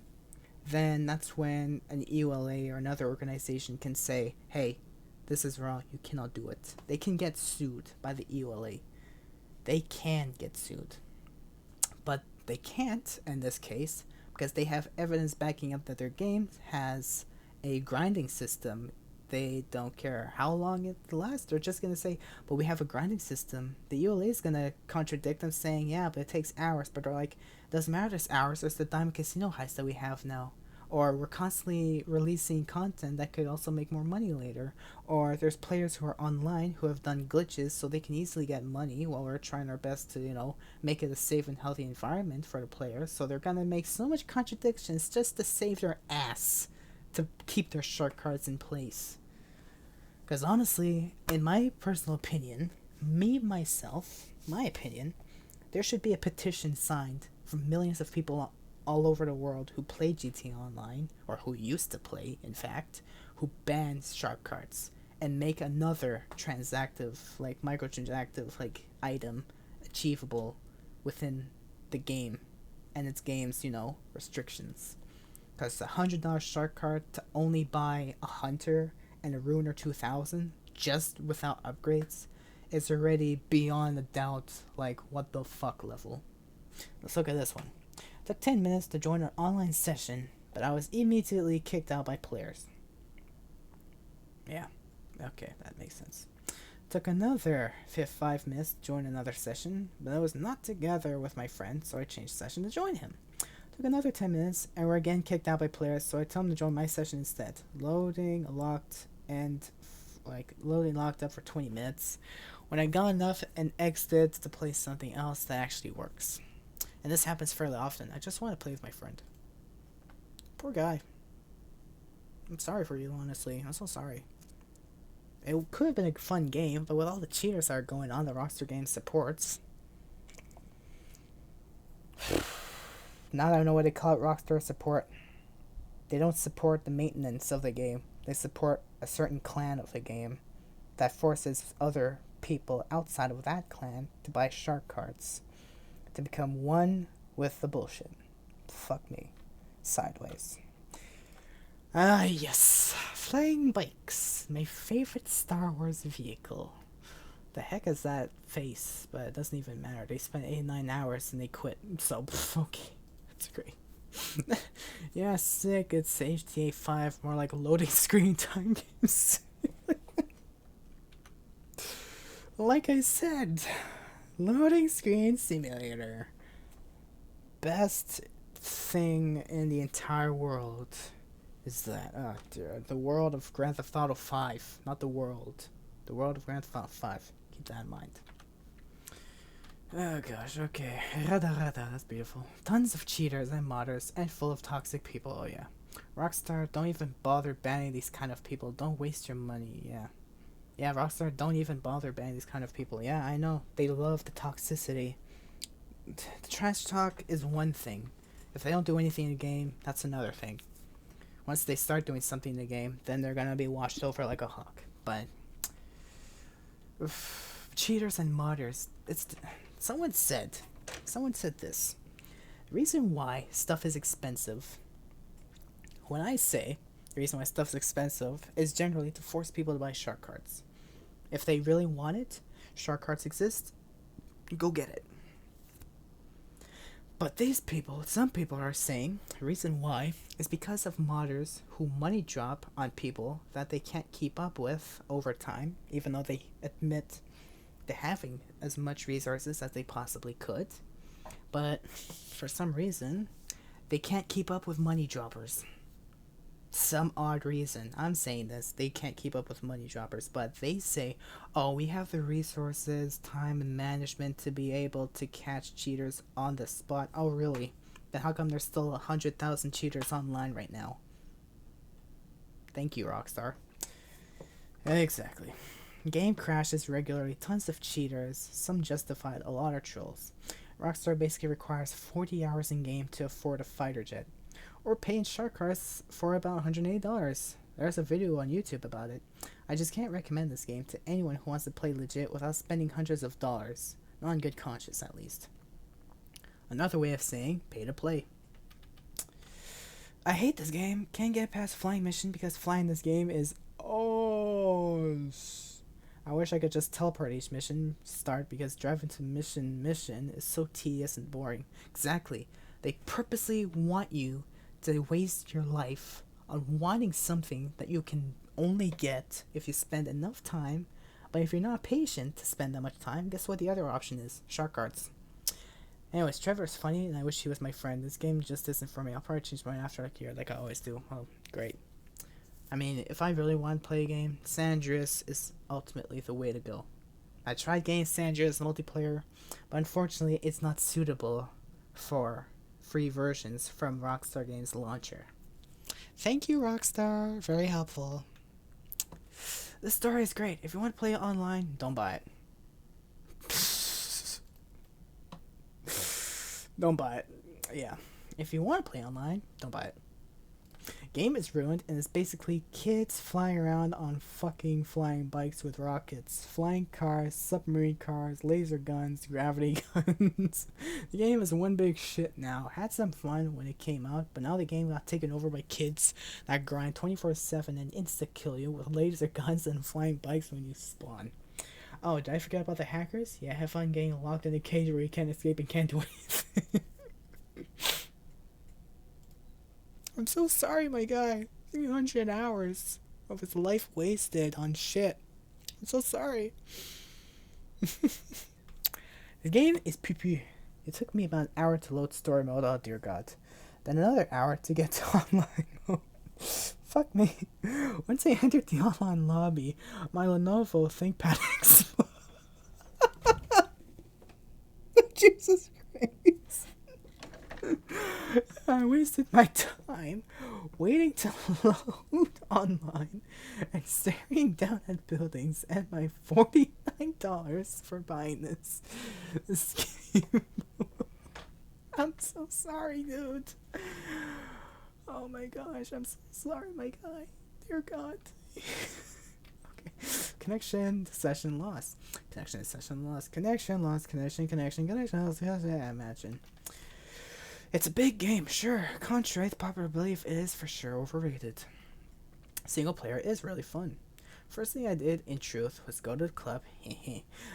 then that's when an EULA or another organization can say, hey, this is wrong, you cannot do it. They can get sued by the EULA. They can get sued. But they can't, in this case, because they have evidence backing up that their game has a grinding system. They don't care how long it lasts. They're just going to say, but we have a grinding system. The ULA is going to contradict them, saying, yeah, but it takes hours. But they're like, it doesn't matter, there's hours. There's the Diamond Casino heist that we have now. Or we're constantly releasing content that could also make more money later. Or there's players who are online who have done glitches so they can easily get money while we're trying our best to, make it a safe and healthy environment for the players. So they're going to make so much contradictions just to save their ass to keep their shark cards in place. Because honestly, in my personal opinion, my opinion, there should be a petition signed from millions of people all over the world who play GTA Online, or who used to play, in fact, who ban shark cards and make another microtransactive, item achievable within the game and its game's, restrictions. Because the $100 shark card to only buy a Hunter and a Ruiner 2000 just without upgrades is already beyond a doubt, what the fuck level. Let's look at this one. It took 10 minutes to join an online session, but I was immediately kicked out by players. Yeah, okay, that makes sense. It took another 5 minutes to join another session, but I was not together with my friend, so I changed session to join him. It took another 10 minutes, and we're again kicked out by players, so I tell him to join my session instead. Loading locked up for 20 minutes. When I got enough and exited to play something else that actually works. And this happens fairly often. I just want to play with my friend. Poor guy. I'm sorry for you, honestly. I'm so sorry. It could have been a fun game, but with all the cheaters that are going on, the Rockstar Games supports. Now that I know what they call it, Rockstar support. They don't support the maintenance of the game. They support a certain clan of the game that forces other people outside of that clan to buy shark cards to become one with the bullshit. Fuck me. Sideways. Yes. Flying bikes. My favorite Star Wars vehicle. The heck is that face? But it doesn't even matter. They spent 8-9 hours and they quit. So, okay. That's great. Yeah, sick. It's GTA 5. More like loading screen time games. Like I said, loading screen simulator. Best thing in the entire world is that, the world of Grand Theft Auto 5, not the world. The world of Grand Theft Auto 5. Keep that in mind. Oh gosh, okay. Rada, that's beautiful. Tons of cheaters and modders, and full of toxic people, oh yeah. Rockstar, don't even bother banning these kind of people. Don't waste your money, yeah. Yeah, Rockstar don't even bother banning these kind of people. Yeah, I know. They love the toxicity. The trash talk is one thing. If they don't do anything in the game, that's another thing. Once they start doing something in the game, then they're gonna be washed over like a hawk. But cheaters and modders, someone said this. The reason why stuff is expensive. When I say the reason why stuff is expensive is generally to force people to buy shark cards. If they really want it, shark cards exist, go get it. But some people are saying the reason why is because of modders who money drop on people that they can't keep up with over time, even though they admit to having as much resources as they possibly could. But for some reason, they can't keep up with money droppers. Some odd reason. I'm saying this. They can't keep up with money droppers, but they say, oh, we have the resources, time, and management to be able to catch cheaters on the spot. Oh, really? Then how come there's still 100,000 cheaters online right now? Thank you, Rockstar. Exactly. Game crashes regularly, tons of cheaters, some justified, a lot of trolls. Rockstar basically requires 40 hours in game to afford a fighter jet. Or paying shark cards for about $180. There's a video on YouTube about it. I just can't recommend this game to anyone who wants to play legit without spending hundreds of dollars. Not in good conscience, at least. Another way of saying pay to play. I hate this game. Can't get past flying mission because flying this game is I wish I could just teleport each mission start because driving to mission is so tedious and boring. Exactly. They purposely want you to waste your life on wanting something that you can only get if you spend enough time. But if you're not patient to spend that much time, guess what the other option is? Shark cards. Anyways, Trevor's funny and I wish he was my friend. This game just isn't for me. I'll probably change mine after like a year like I always do. Oh, great. I mean, if I really want to play a game, San Andreas is ultimately the way to go. I tried getting San Andreas multiplayer, but unfortunately it's not suitable for free versions from Rockstar Games launcher. Thank you, Rockstar. Very helpful. This story is great. If you want to play it online, don't buy it. Don't buy it. Yeah. If you want to play online, don't buy it. Game is ruined and it's basically kids flying around on fucking flying bikes with rockets, flying cars, submarine cars, laser guns, gravity guns. The game is one big shit now. Had some fun when it came out, but now the game got taken over by kids that grind 24/7 and insta-kill you with laser guns and flying bikes when you spawn. Oh, did I forget about the hackers? Yeah, have fun getting locked in a cage where you can't escape and can't do anything. I'm so sorry, my guy. 300 hours of his life wasted on shit. I'm so sorry. The game is poo-poo. It took me about an hour to load story mode, oh dear god. Then another hour to get to online mode. Fuck me. Once I entered the online lobby, my Lenovo ThinkPad exploded. Jesus Christ. I wasted my time waiting to load online and staring down at buildings and my $49 for buying this game. I'm so sorry, dude. Oh my gosh, I'm so sorry, my guy. Dear God. Okay. Connection to session lost. Connection to session lost. Connection lost. Connection lost. Yeah, imagine. It's a big game, sure. Contrary to popular belief, it is for sure overrated. Single player is really fun. First thing I did, in truth, was go to the club,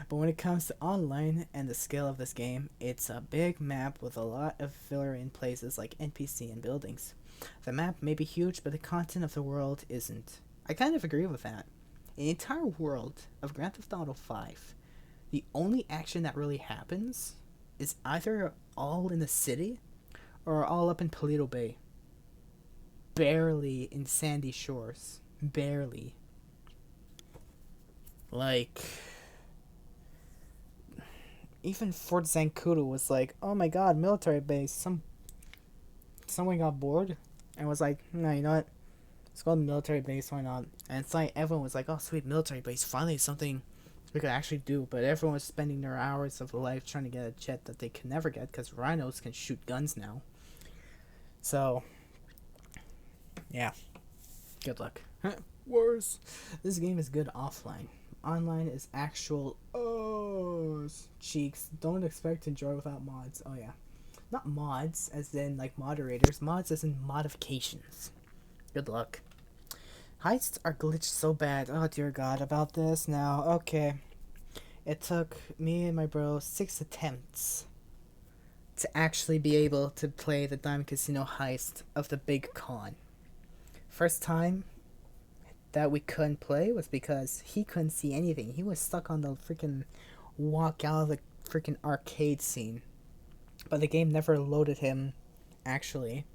but when it comes to online and the scale of this game, it's a big map with a lot of filler in places like NPC and buildings. The map may be huge, but the content of the world isn't. I kind of agree with that. In the entire world of Grand Theft Auto 5, the only action that really happens is either all in the city or all up in Paleto Bay. Barely in Sandy Shores. Barely. Like, even Fort Zancudo was like, oh my god, military base. Someone got bored and was like, no, you know what? It's called military base. Why not? And it's like everyone was like, "Oh, sweet military base! Finally, something we could actually do." But everyone was spending their hours of life trying to get a jet that they can never get because rhinos can shoot guns now. So, yeah, good luck. Worse. This game is good offline. Online is actual cheeks. Don't expect to enjoy without mods. Oh yeah, not mods as in like moderators. Mods as in modifications. Good luck. Heists are glitched so bad. Oh dear god, about this now. Okay. It took me and my bro 6 attempts to actually be able to play the Diamond Casino heist of the Big Con. First time that we couldn't play was because he couldn't see anything. He was stuck on the freaking walk out of the freaking arcade scene. But the game never loaded him, actually,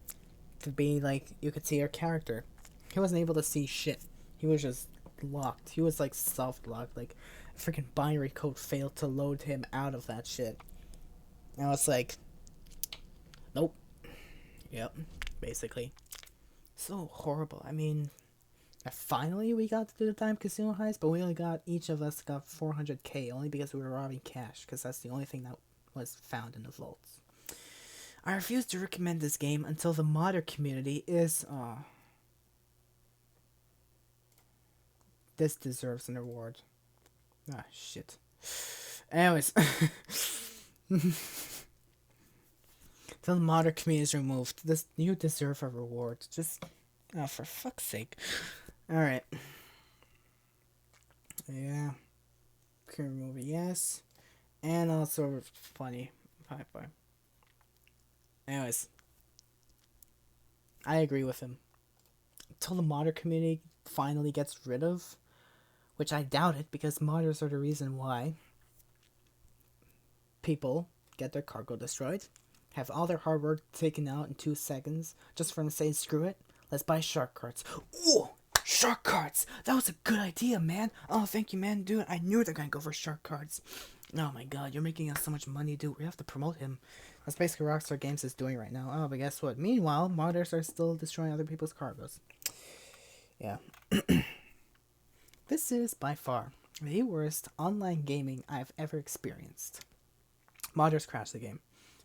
to be like, you could see our character. He wasn't able to see shit. He was just locked. He was like self-locked. Like, a freaking binary code failed to load him out of that shit. And I was like, nope. Yep, basically. So horrible. I mean, finally we got to do the Diamond Casino heist, but we only got, each of us got 400k only because we were robbing cash, because that's the only thing that was found in the vaults. I refuse to recommend this game until the modder community is, this deserves an award. Ah, shit. Anyways. Till the modder community is removed, this, you deserve a reward. Just, oh, for fuck's sake. Alright. Yeah. Can remove it, yes. And also funny. Bye. Anyways. I agree with him. Until the modder community finally gets rid of, which I doubt it, because modders are the reason why people get their cargo destroyed, have all their hard work taken out in 2 seconds, just for them to say, screw it, let's buy shark cards. Ooh! Shark cards! That was a good idea, man! Oh, thank you, man, dude. I knew they're gonna go for shark cards. Oh my god, you're making us so much money, dude. We have to promote him. That's basically what Rockstar Games is doing right now. Oh, but guess what? Meanwhile, modders are still destroying other people's cargoes. Yeah. This is, by far, the worst online gaming I've ever experienced. Modders crash the game.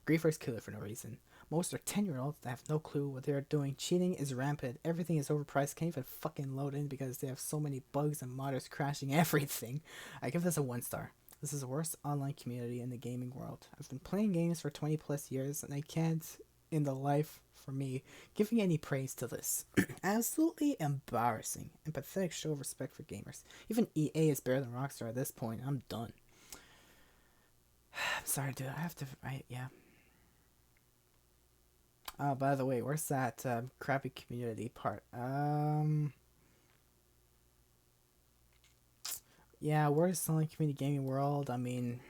Griefers kill it for no reason. Most are 10-year-olds that have no clue what they're doing. Cheating is rampant. Everything is overpriced. Can't even fucking load in because they have so many bugs and modders crashing everything. I give this a 1 star. This is the worst online community in the gaming world. I've been playing games for 20 plus years and I can't, in the life for me, giving any praise to this. Absolutely embarrassing and pathetic show of respect for gamers. Even EA is better than Rockstar at this point. I'm done. I'm sorry, dude. I have to. Yeah. Oh, by the way, where's that crappy community part? Yeah, where's the online community gaming world? I mean,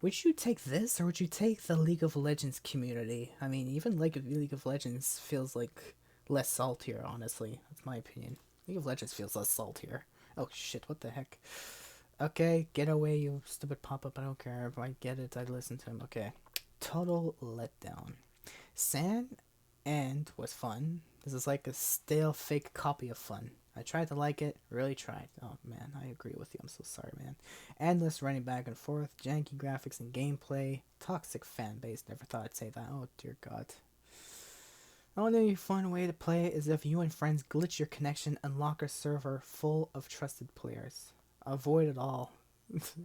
would you take this or would you take the League of Legends community? I mean, even League of Legends feels like less saltier, honestly. That's my opinion. League of Legends feels less saltier. Oh shit, what the heck? Okay, get away, you stupid pop-up. I don't care. If I get it, I listen to him. Okay. Total letdown. San End was fun. This is like a stale fake copy of fun. I tried to like it, really tried. Oh man, I agree with you. I'm so sorry, man. Endless running back and forth, janky graphics and gameplay, toxic fan base. Never thought I'd say that. Oh dear God. The only fun way to play it is if you and friends glitch your connection and lock a server full of trusted players. Avoid it all.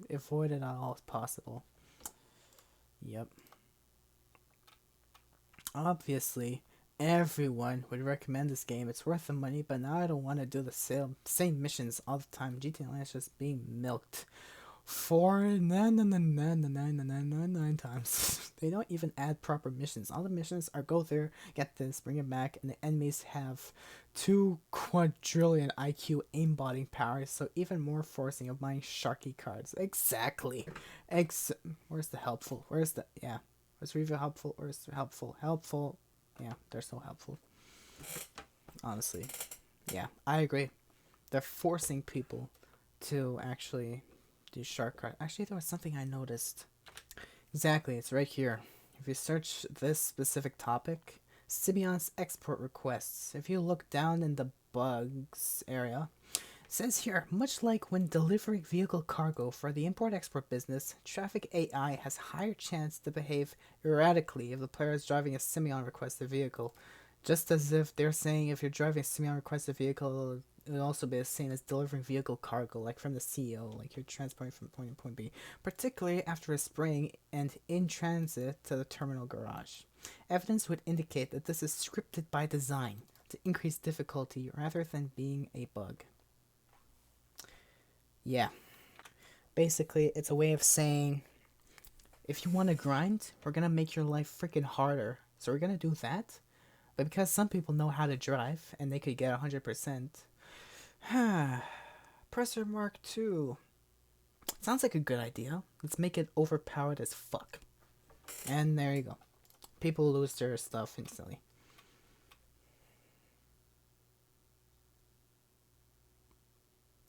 Avoid it at all as possible. Yep. Obviously, everyone would recommend this game. It's worth the money, but now I don't want to do the same missions all the time. GTA Online is just being milked for 9 times. They don't even add proper missions. All the missions are go there, get this, bring it back, and the enemies have 2 quadrillion IQ aimbotting powers, so even more forcing of buying Sharky cards. Exactly. Where's the helpful? Where's the, yeah. Was review helpful or is helpful? Helpful. Yeah, they're so helpful. Honestly. Yeah, I agree. They're forcing people to actually do shark card. Actually, there was something I noticed. Exactly, it's right here. If you search this specific topic, Symbian's export requests. If you look down in the bugs area, it says here, much like when delivering vehicle cargo for the import-export business, traffic AI has higher chance to behave erratically if the player is driving a Symbian requested vehicle. Just as if they're saying if you're driving a Symbian requested vehicle, it would also be the same as delivering vehicle cargo, like from the CEO, like you're transporting from point A to point B, particularly after a spraying and in transit to the terminal garage. Evidence would indicate that this is scripted by design to increase difficulty rather than being a bug. Yeah. Basically, it's a way of saying, if you want to grind, we're going to make your life freaking harder. So we're going to do that. But because some people know how to drive and they could get 100%. Presser Mark II. Sounds like a good idea. Let's make it overpowered as fuck. And there you go. People lose their stuff instantly.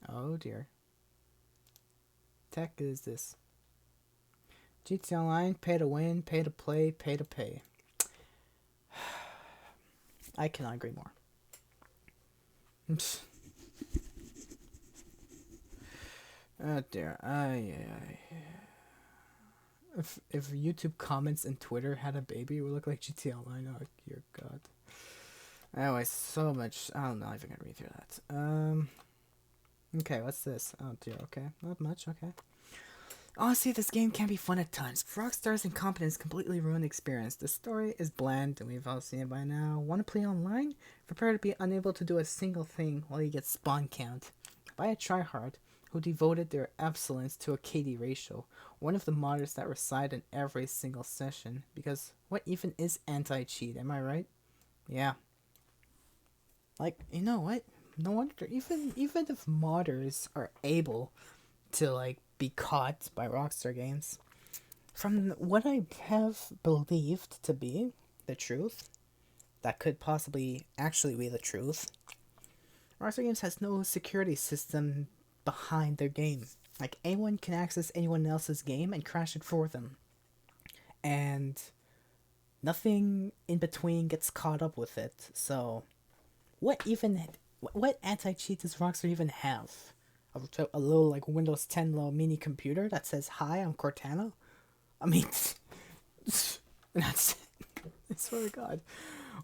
Oh dear. Tech is this? GTA Online, pay to win, pay to play, pay to pay. I cannot agree more. Oh dear. If YouTube comments and Twitter had a baby, it would look like GTA Online. Oh dear God. Anyway, so much. I'm not even gonna read through that. Okay, what's this? Oh dear. Okay, not much. Okay. Honestly, this game can be fun at times. Rockstar's incompetence completely ruined the experience. The story is bland, and we've all seen it by now. Want to play online? Prepare to be unable to do a single thing while you get spawn count. By a tryhard who devoted their excellence to a KD ratio, one of the modders that reside in every single session. Because what even is anti-cheat, am I right? Yeah. Like, you know what? No wonder, even if modders are able to, like, be caught by Rockstar Games, from what I have believed to be the truth, that could possibly actually be the truth, Rockstar Games has no security system behind their game. Like, anyone can access anyone else's game and crash it for them. And nothing in between gets caught up with it. So, what anti-cheat does Rockstar even have? A little, like, Windows 10 little mini computer that says, "Hi, I'm Cortana"? I mean, that's it. I swear to God.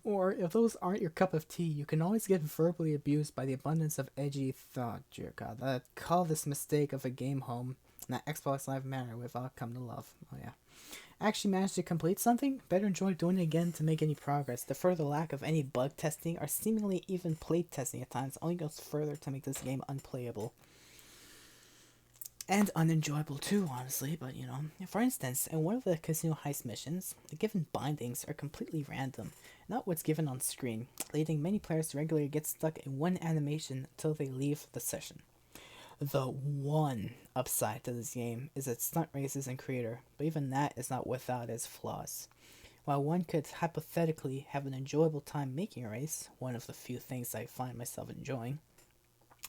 Or, if those aren't your cup of tea, you can always get verbally abused by the abundance of edgy thought. Dear God, that call this mistake of a game home in that Xbox Live manner we've all come to love. Oh yeah. Actually managed to complete something? Better enjoy doing it again to make any progress. The further lack of any bug testing or seemingly even play testing at times only goes further to make this game unplayable. And unenjoyable too, honestly, but you know. For instance, in one of the casino heist missions, the given bindings are completely random, not what's given on screen, leading many players to regularly get stuck in one animation until they leave the session. The one upside to this game is its stunt races and creator, but even that is not without its flaws. While one could hypothetically have an enjoyable time making a race, one of the few things I find myself enjoying,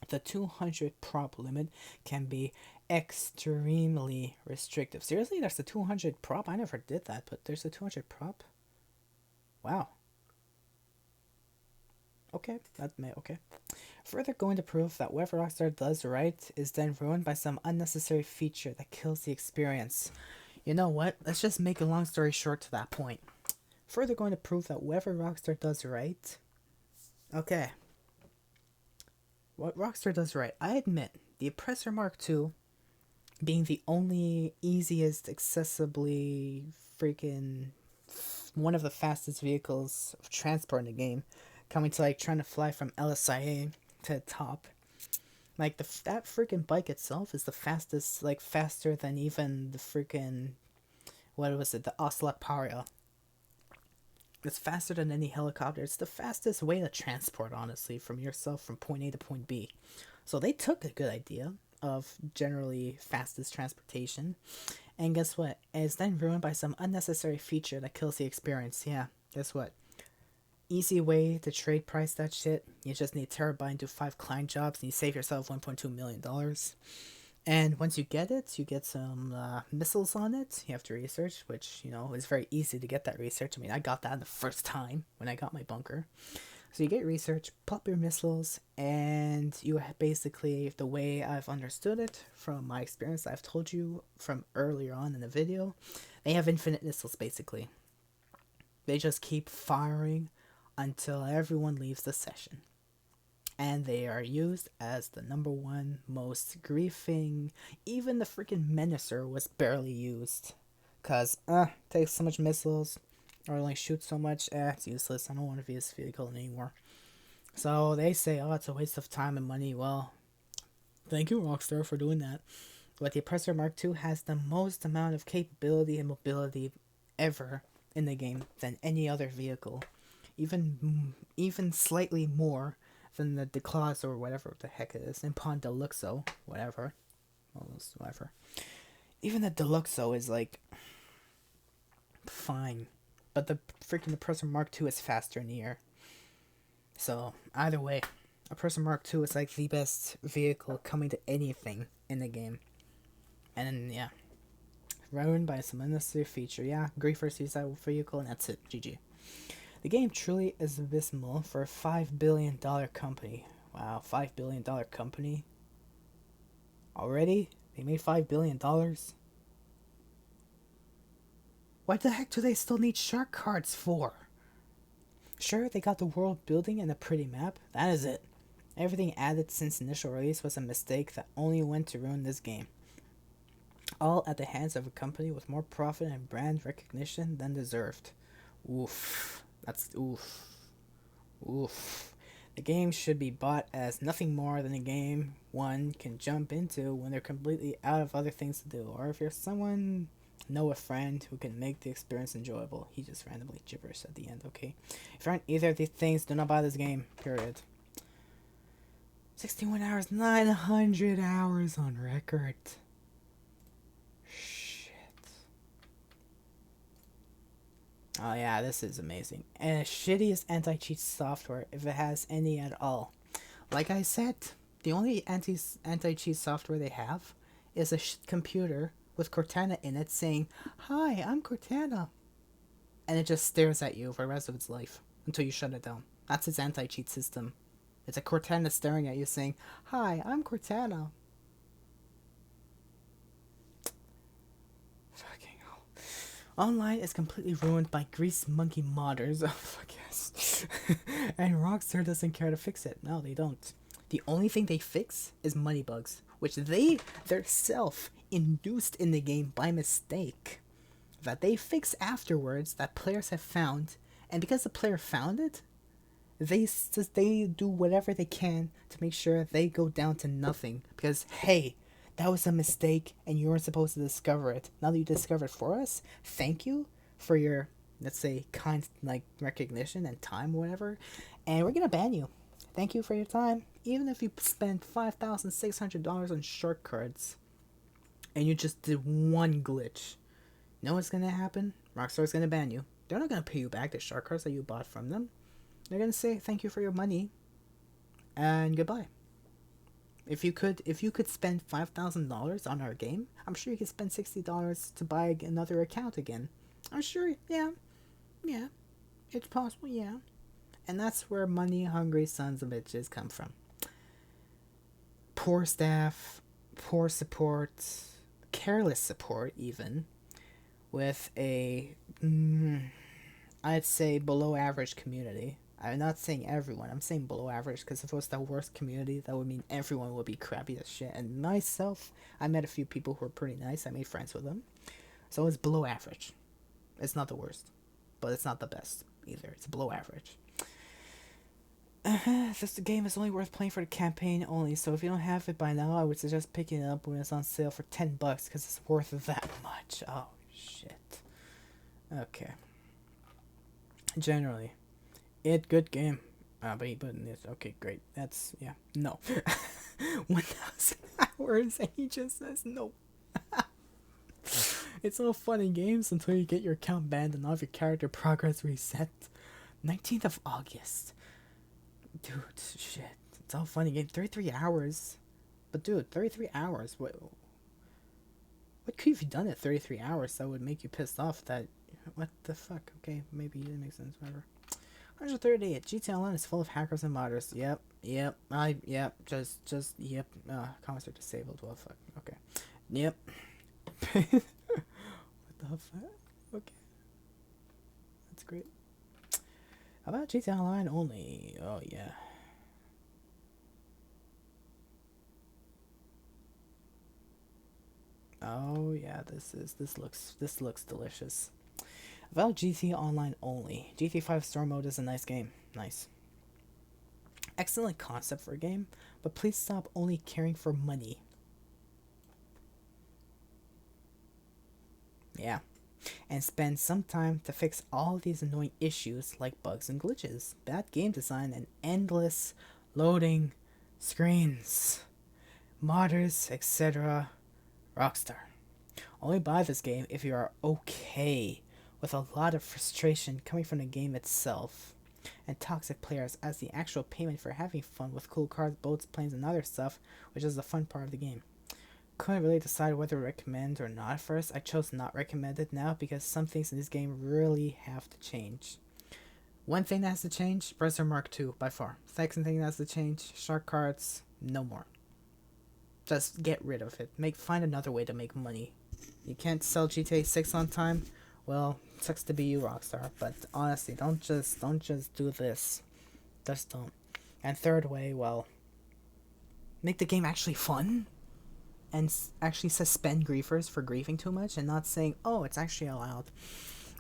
the 200 prop limit can be extremely restrictive. Seriously, there's a 200 prop? I never did that, but there's a 200 prop? Wow. Okay, okay. Further going to prove that whatever Rockstar does right is then ruined by some unnecessary feature that kills the experience. You know what? Let's just make a long story short to that point. Further going to prove that whatever Rockstar does right... Okay. What Rockstar does right, I admit, the Oppressor Mark II being the only easiest, accessibly freaking one of the fastest vehicles of transport in the game, coming to like trying to fly from LSIA to the top. Like that freaking bike itself is the fastest, like faster than even the freaking, what was it, the Ocelot Paria. It's faster than any helicopter. It's the fastest way to transport, honestly, from yourself from point A to point B. So they took a good idea of generally fastest transportation. And guess what? It's then ruined by some unnecessary feature that kills the experience. Yeah, guess what? Easy way to trade price that shit. You just need a terabyte and do 5 client jobs and you save yourself $1.2 million. And once you get it, you get some missiles on it. You have to research, which, is very easy to get that research. I mean, I got that the first time when I got my bunker. So you get research, pop your missiles, and you basically, the way I've understood it from my experience, I've told you from earlier on in the video, they have infinite missiles basically. They just keep firing until everyone leaves the session. And they are used as the number one most griefing. Even the freaking Menacer was barely used. Because, takes so much missiles, or only shoots so much, it's useless. I don't want to be this vehicle anymore. So they say, oh, it's a waste of time and money. Well, thank you, Rockstar, for doing that. But the Oppressor Mark II has the most amount of capability and mobility ever in the game than any other vehicle. Even slightly more than the Declaws or whatever the heck it is. Impon Deluxo, whatever. Almost whatever. Even the Deluxo is like fine. But the freaking Oppressor Mark II is faster in the air. So, either way, Oppressor Mark II is like the best vehicle coming to anything in the game. And then, yeah. Ruined by some unnecessary feature. Yeah, Griefers use that vehicle and that's it. GG. The game truly is abysmal for a $5 billion company. Wow, $5 billion company? Already? They made $5 billion? What the heck do they still need shark cards for? Sure, they got the world building and a pretty map. That is it. Everything added since initial release was a mistake that only went to ruin this game. All at the hands of a company with more profit and brand recognition than deserved. Oof. That's oof. Oof. The game should be bought as nothing more than a game one can jump into when they're completely out of other things to do. Or if you're someone, know a friend who can make the experience enjoyable. He just randomly gibberish at the end, okay? If you aren't either of these things, do not buy this game. Period. 61 hours, 900 hours on record. Oh yeah, this is amazing. And shittiest anti-cheat software, if it has any at all. Like I said, the only anti-cheat software they have is a computer with Cortana in it saying, "Hi, I'm Cortana." And it just stares at you for the rest of its life until you shut it down. That's its anti-cheat system. It's a Cortana staring at you saying, "Hi, I'm Cortana." Online is completely ruined by grease monkey modders. Oh, fuck yes. And Rockstar doesn't care to fix it. No, they don't. The only thing they fix is money bugs, which they themselves induced in the game by mistake. That they fix afterwards that players have found, and because the player found it, they do whatever they can to make sure they go down to nothing. Because, hey, that was a mistake and you weren't supposed to discover it. Now that you discovered it for us, thank you for your, let's say, kind recognition and time or whatever. And we're gonna ban you. Thank you for your time. Even if you spent $5,600 on shark cards and you just did one glitch, you know what's gonna happen? Rockstar's gonna ban you. They're not gonna pay you back the shark cards that you bought from them. They're gonna say thank you for your money and goodbye. If you could spend $5,000 on our game, I'm sure you could spend $60 to buy another account again. I'm sure, yeah, it's possible, yeah. And that's where money-hungry sons of bitches come from. Poor staff, poor support, careless support even, with a, I'd say below average community. I'm not saying everyone, I'm saying below average, because if it was the worst community, that would mean everyone would be crappy as shit. And myself, I met a few people who were pretty nice, I made friends with them. So it's below average. It's not the worst, but it's not the best either. It's below average. This game is only worth playing for the campaign only, so if you don't have it by now, I would suggest picking it up when it's on sale for $10, because it's worth that much. Oh, shit. Okay. Generally. Good game. But it's okay, great. That's, yeah, no. 1,000 hours and he just says no. It's all fun in games until you get your account banned and all of your character progress reset. 19th of August. Dude, shit. It's all fun in game. 33 hours. But dude, 33 hours. What could you have done at 33 hours that would make you pissed off? That what the fuck? Okay, maybe it didn't make sense. Whatever. 138. GTA Online is full of hackers and modders. Yep. Yep. Comments are disabled. Well, fuck. Okay. Yep. What the fuck? Okay. That's great. How about GTA Online only? Oh yeah. Oh yeah. This looks delicious. About GT Online only. GT 5 Store Mode is a nice game. Nice. Excellent concept for a game, but please stop only caring for money. Yeah. And spend some time to fix all these annoying issues like bugs and glitches, bad game design, and endless loading screens. Modders, etc. Rockstar. Only buy this game if you are okay with a lot of frustration coming from the game itself and toxic players as the actual payment for having fun with cool cars, boats, planes, and other stuff, which is the fun part of the game. Couldn't really decide whether to recommend or not at first. I chose not recommended now because some things in this game really have to change. One thing that has to change, Berserker Mark II by far. Second thing that has to change, shark cards, no more. Just get rid of it. Find another way to make money. You can't sell GTA 6 on time? Well, sucks to be you, Rockstar, but honestly, don't just do this. Just don't. And third way, well, make the game actually fun, and actually suspend griefers for griefing too much, and not saying, oh, it's actually allowed.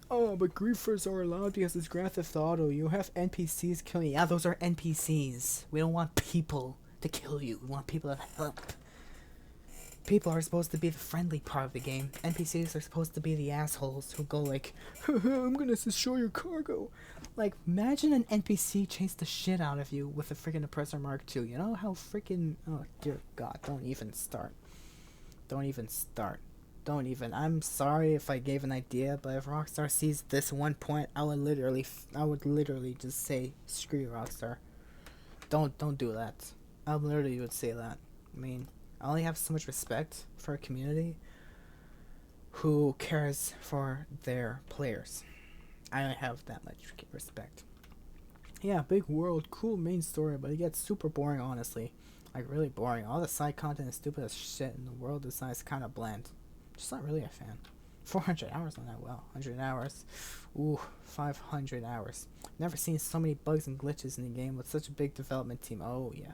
Oh, but griefers are allowed because it's Grand Theft Auto. You have NPCs killing you. Yeah, those are NPCs. We don't want people to kill you. We want people to help. People are supposed to be the friendly part of the game. NPCs are supposed to be the assholes who go like, I'm gonna destroy your cargo. Like, imagine an NPC chase the shit out of you with a freaking Oppressor Mark II. You know how freaking... Oh, dear God, don't even start. I'm sorry if I gave an idea, but if Rockstar sees this one point, I would literally just say, screw you, Rockstar. Don't do that. I literally would say that. I mean... I only have so much respect for a community who cares for their players. I only have that much respect. Yeah, big world, cool main story, but it gets super boring, honestly. Like, really boring. All the side content is stupid as shit, and the world design is kind of bland. Just not really a fan. 400 hours on that, well, 100 hours. Ooh, 500 hours. Never seen so many bugs and glitches in the game with such a big development team. Oh, yeah.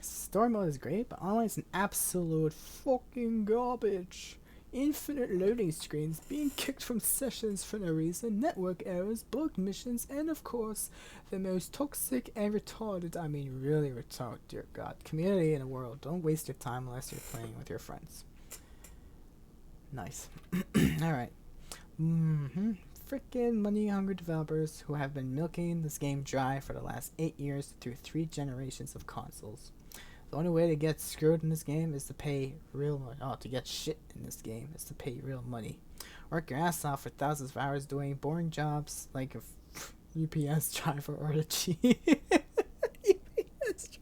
Story mode is great, but online is an absolute fucking garbage. Infinite loading screens, being kicked from sessions for no reason, network errors, bugged missions, and of course, the most toxic and retarded, I mean really retarded, dear God, community in the world. Don't waste your time unless you're playing with your friends. Nice. Alright. Freaking money-hungry developers who have been milking this game dry for the last 8 years through 3 generations of consoles. The only way to get screwed in this game is to pay real money. Oh, to get shit in this game is to pay real money. Work your ass off for thousands of hours doing boring jobs like a UPS driver or a chief. UPS driver.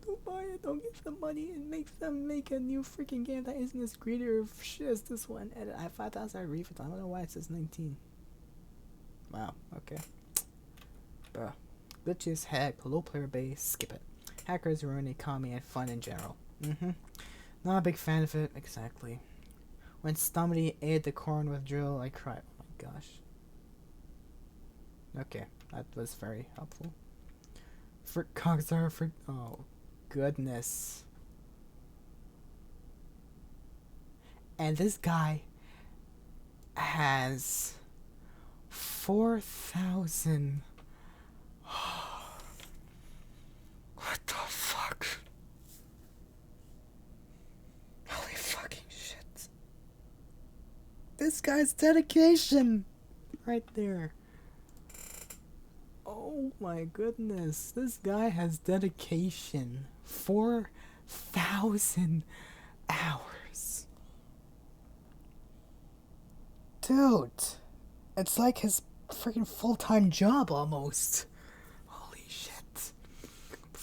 Don't buy it. Don't give them money and make them make a new freaking game that isn't as greedy or shit as this one. And I have 5,000 refunds. I don't know why it says 19. Wow. Okay. Bruh. Glitches, heck, low player base. Skip it. Hackers ruin the economy and fun in general. Not a big fan of it, exactly. When somebody ate the corn with drill, I cried. Oh my gosh. Okay, that was very helpful. Oh, goodness. And this guy has 4,000... What the fuck? Holy fucking shit. This guy's dedication! Right there. Oh my goodness. This guy has dedication. 4,000 hours. Dude. It's like his freaking full-time job almost.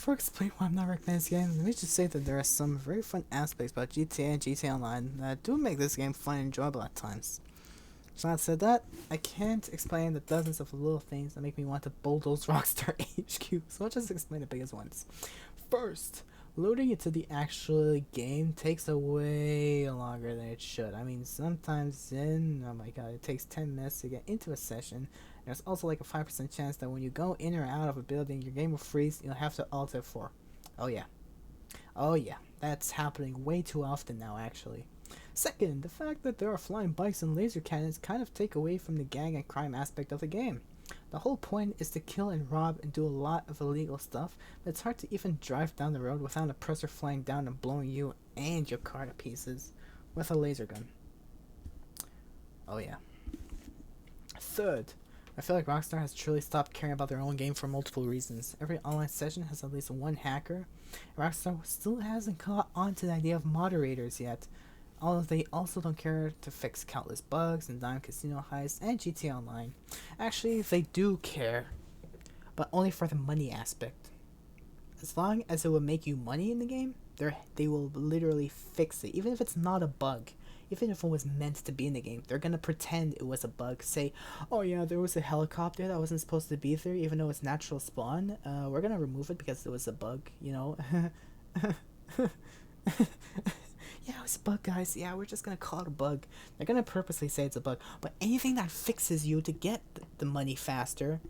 before I explain why I'm not recommending this game, let me just say that there are some very fun aspects about GTA and GTA Online that do make this game fun and enjoyable at times. So that said that, I can't explain the dozens of little things that make me want to bulldoze Rockstar HQ, so I'll just explain the biggest ones. First, loading into the actual game takes way longer than it should. I mean, sometimes oh my god, it takes 10 minutes to get into a session. There's also like a 5% chance that when you go in or out of a building, your game will freeze. You'll have to alt F4. Oh yeah, that's happening way too often now, actually. Second, the fact that there are flying bikes and laser cannons kind of take away from the gang and crime aspect of the game. The whole point is to kill and rob and do a lot of illegal stuff, but it's hard to even drive down the road without a oppressor flying down and blowing you and your car to pieces with a laser gun. Oh yeah. Third, I feel like Rockstar has truly stopped caring about their own game for multiple reasons. Every online session has at least one hacker. Rockstar still hasn't caught on to the idea of moderators yet. Although they also don't care to fix countless bugs in Dime Casino Heist and GTA Online. Actually, they do care, but only for the money aspect. As long as it will make you money in the game, they will literally fix it, even if it's not a bug. Even if it was meant to be in the game, they're gonna pretend it was a bug. Say, oh yeah, there was a helicopter that wasn't supposed to be there, even though it's natural spawn. We're gonna remove it because it was a bug, you know? Yeah, it was a bug, guys. Yeah, we're just gonna call it a bug. They're gonna purposely say it's a bug. But anything that fixes you to get the money faster,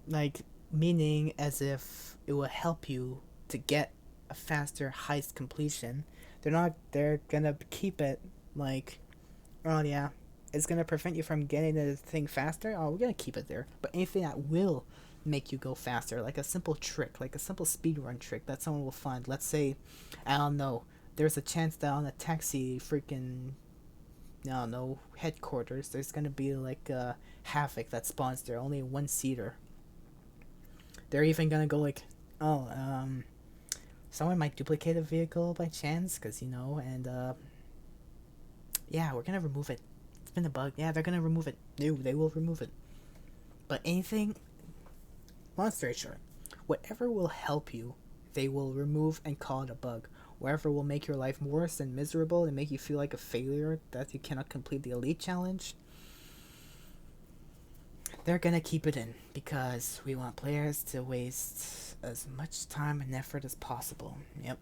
like, meaning as if it will help you to get a faster heist completion, they're gonna keep it like, oh yeah, it's gonna prevent you from getting the thing faster. Oh, we're gonna keep it there. But anything that will make you go faster, like a simple trick, like a simple speedrun trick that someone will find. Let's say, I don't know, there's a chance that on a taxi freaking, I don't know, headquarters, there's gonna be like a havoc that spawns there, only a one-seater. They're even gonna go like, oh, someone might duplicate a vehicle by chance, because, you know, and yeah, we're gonna remove it. It's been a bug. Yeah, they're gonna remove it. No, they will remove it. But anything, long story short, whatever will help you, they will remove and call it a bug. Whatever will make your life worse and miserable and make you feel like a failure that you cannot complete the elite challenge, they're gonna keep it in because we want players to waste as much time and effort as possible. Yep.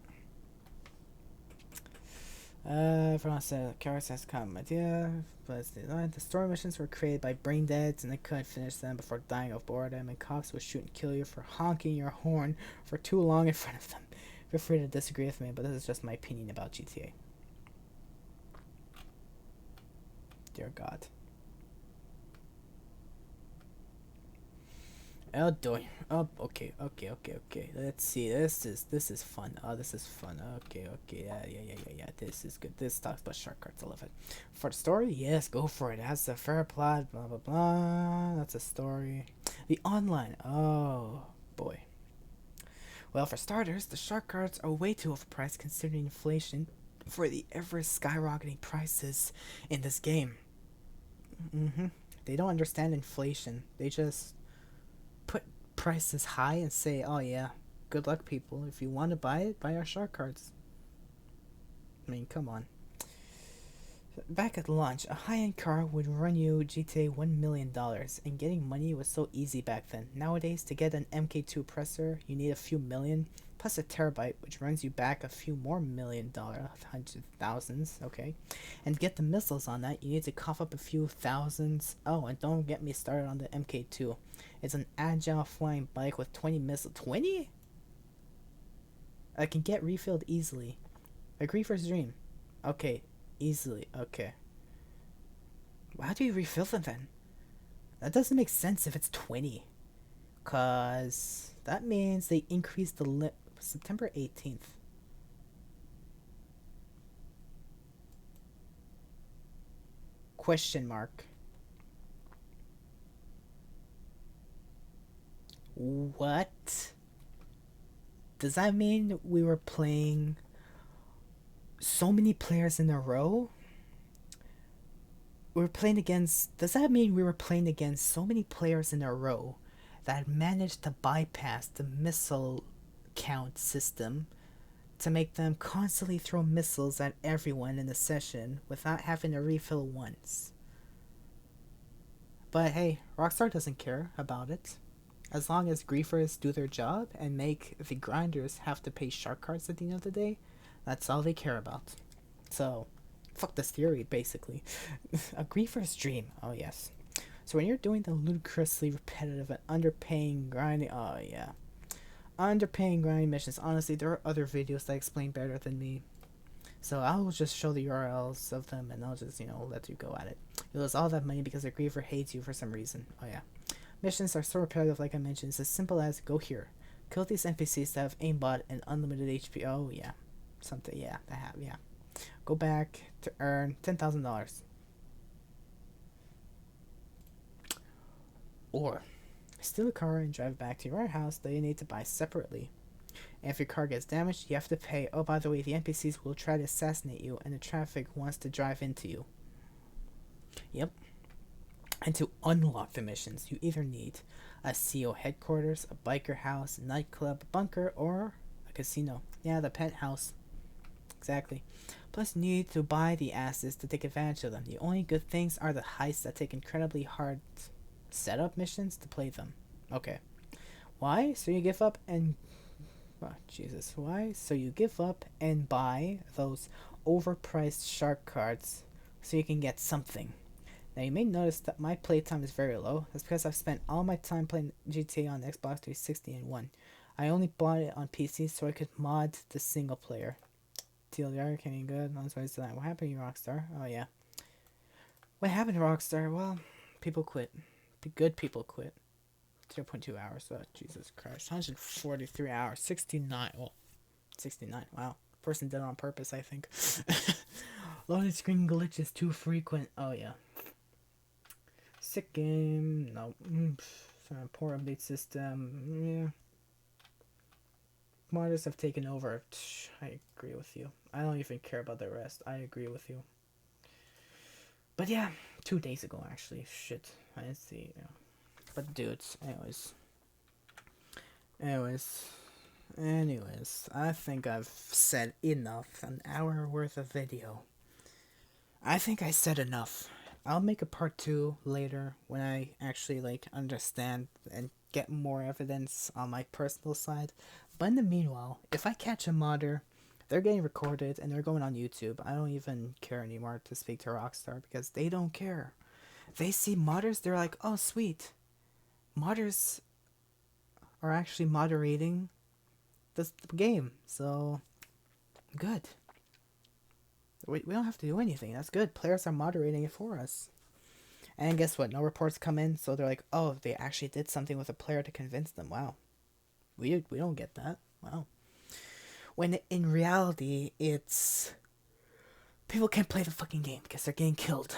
Everyone said Karis has come idea, but the story missions were created by brain deads and they couldn't finish them before dying of boredom, and cops would shoot and kill you for honking your horn for too long in front of them. Feel free to disagree with me, but this is just my opinion about GTA. Dear God. Oh, doy. Oh, okay. Let's see. This is fun. Oh, this is fun. Okay. Yeah. This is good. This talks about shark cards. I love it. For the story, yes, go for it. It has a fair plot. Blah blah blah. That's a story. The online. Oh boy. Well, for starters, the shark cards are way too overpriced considering inflation for the ever skyrocketing prices in this game. They don't understand inflation. They just put prices high and say, oh yeah, good luck people. If you want to buy it, buy our shark cards. I mean, come on. Back at launch, a high-end car would run you GTA $1 million, and getting money was so easy back then. Nowadays, to get an MK2 presser, you need a few million, plus a terabyte, which runs you back a few more $1 million, hundred thousands, okay? And to get the missiles on that, you need to cough up a few thousands. Oh, and don't get me started on the MK2. It's an agile flying bike with 20 missiles. 20? I can get refilled easily. A griefer's dream. Okay. Easily, okay. How do you refill them then? That doesn't make sense if it's 20. Cause that means they increased the September 18th. Question mark. What? Does that mean we were playing so many players in a row? Does that mean we were playing against so many players in a row that managed to bypass the missile count system to make them constantly throw missiles at everyone in the session without having to refill once. But hey, Rockstar doesn't care about it. As long as griefers do their job and make the grinders have to pay shark cards at the end of the day, that's all they care about. So, fuck this theory, basically. A griefer's dream, oh yes. So when you're doing the ludicrously repetitive and underpaying grinding, oh yeah. Underpaying grinding missions, honestly, there are other videos that explain better than me. So I'll just show the URLs of them and I'll just, let you go at it. You lose all that money because the griefer hates you for some reason. Oh yeah. Missions are so repetitive, like I mentioned. It's as simple as go here, kill these NPCs that have aimbot and unlimited HP. Oh yeah, something. Yeah, that have. Yeah, go back to earn $10,000. Or steal a car and drive back to your house that you need to buy separately. And if your car gets damaged, you have to pay. Oh, by the way, the NPCs will try to assassinate you, and the traffic wants to drive into you. Yep. And to unlock the missions, you either need a CO headquarters, a biker house, nightclub, bunker, or a casino. Yeah, the penthouse. Exactly. Plus, you need to buy the assets to take advantage of them. The only good things are the heists that take incredibly hard setup missions to play them. Okay. Why? So you give up and... Oh, Jesus. Why? So you give up and buy those overpriced shark cards so you can get something. Now you may notice that my playtime is very low. That's because I've spent all my time playing GTA on Xbox 360 and 1. I only bought it on PC so I could mod the single player. TLDR, can you good? That's why I said that. What happened to you, Rockstar? Oh yeah. What happened to Rockstar? Well, people quit. Good people quit. 0.2 hours. Oh, Jesus Christ. 143 hours. 69. Well, 69. Wow. Person did it on purpose, I think. Loading screen glitches too frequent. Oh yeah. Sick game. No. Poor update system. Yeah. Modders have taken over. I agree with you. I don't even care about the rest. I agree with you. But yeah, 2 days ago actually. Shit. I didn't see. But dudes, anyways, I think I've said enough. An hour worth of video. I think I said enough. I'll make a part 2 later when I actually understand and get more evidence on my personal side. But in the meanwhile, if I catch a modder, they're getting recorded and they're going on YouTube. I don't even care anymore to speak to Rockstar because they don't care. They see modders, they're like, oh sweet. Modders are actually moderating the game, so good. We don't have to do anything. That's good. Players are moderating it for us. And guess what? No reports come in, so they're like, oh, they actually did something with a player to convince them. Wow. We don't get that. Wow. When in reality, it's... people can't play the fucking game because they're getting killed.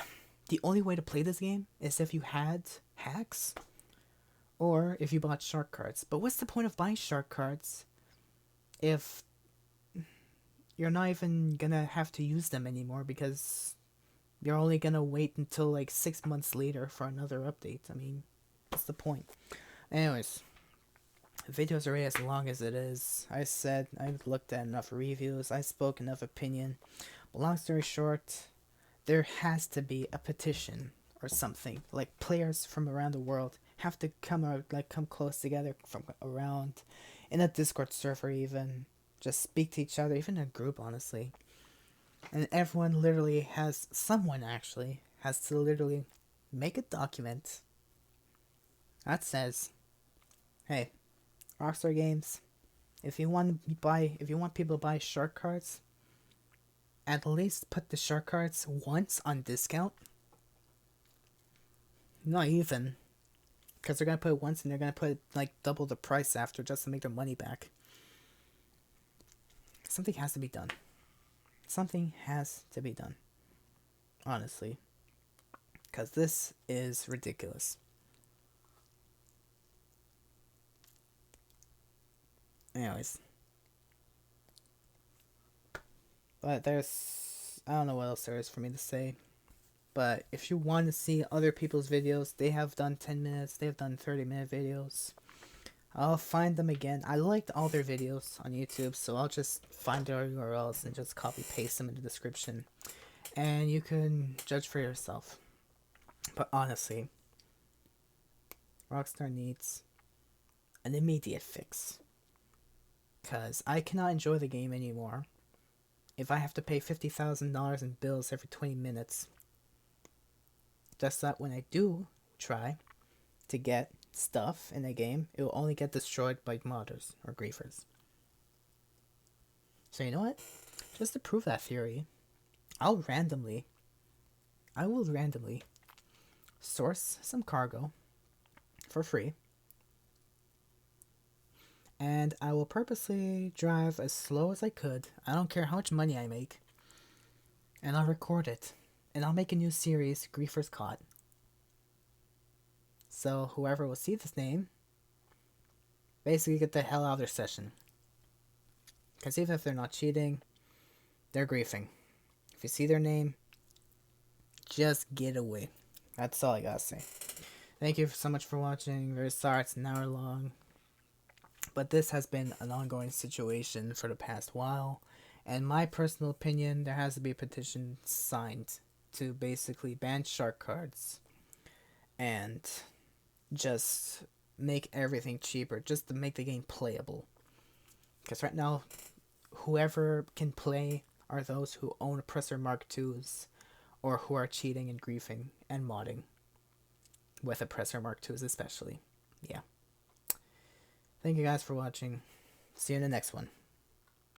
The only way to play this game is if you had hacks or if you bought shark cards. But what's the point of buying shark cards if you're not even gonna have to use them anymore because you're only gonna wait until 6 months later for another update? I mean, what's the point? Anyways, the video's already as long as it is. I said I've looked at enough reviews, I spoke enough opinion. But long story short, there has to be a petition or something. Players from around the world have to come close together from around in a Discord server, even just speak to each other, even in a group, honestly. And everyone literally has to literally make a document that says, hey, Rockstar Games, if you want people to buy shark cards, at least put the shark cards once on discount. Not even, because they're gonna put it once and they're gonna put double the price after just to make their money back. Something has to be done. Something has to be done. Honestly. Because this is ridiculous. Anyways. But I don't know what else there is for me to say. But if you want to see other people's videos, they have done 10 minutes, they have done 30-minute videos. I'll find them again. I liked all their videos on YouTube, so I'll just find their URLs and just copy paste them in the description. And you can judge for yourself. But honestly, Rockstar needs an immediate fix. Because I cannot enjoy the game anymore if I have to pay $50,000 in bills every 20 minutes. Just that when I do try to get stuff in a game, it will only get destroyed by modders or griefers. So you know what? Just to prove that theory, I will randomly source some cargo for free, and I will purposely drive as slow as I could. I don't care how much money I make, and I'll record it, and I'll make a new series, Griefers Caught. So whoever will see this name, basically get the hell out of their session. Because even if they're not cheating, they're griefing. If you see their name, just get away. That's all I gotta say. Thank you so much for watching. Very sorry it's an hour long. But this has been an ongoing situation for the past while. And my personal opinion, there has to be a petition signed to basically ban shark cards. And just make everything cheaper. Just to make the game playable. Because right now, whoever can play are those who own Oppressor Mark IIs. Or who are cheating and griefing and modding. With Oppressor Mark IIs especially. Yeah. Thank you guys for watching. See you in the next one.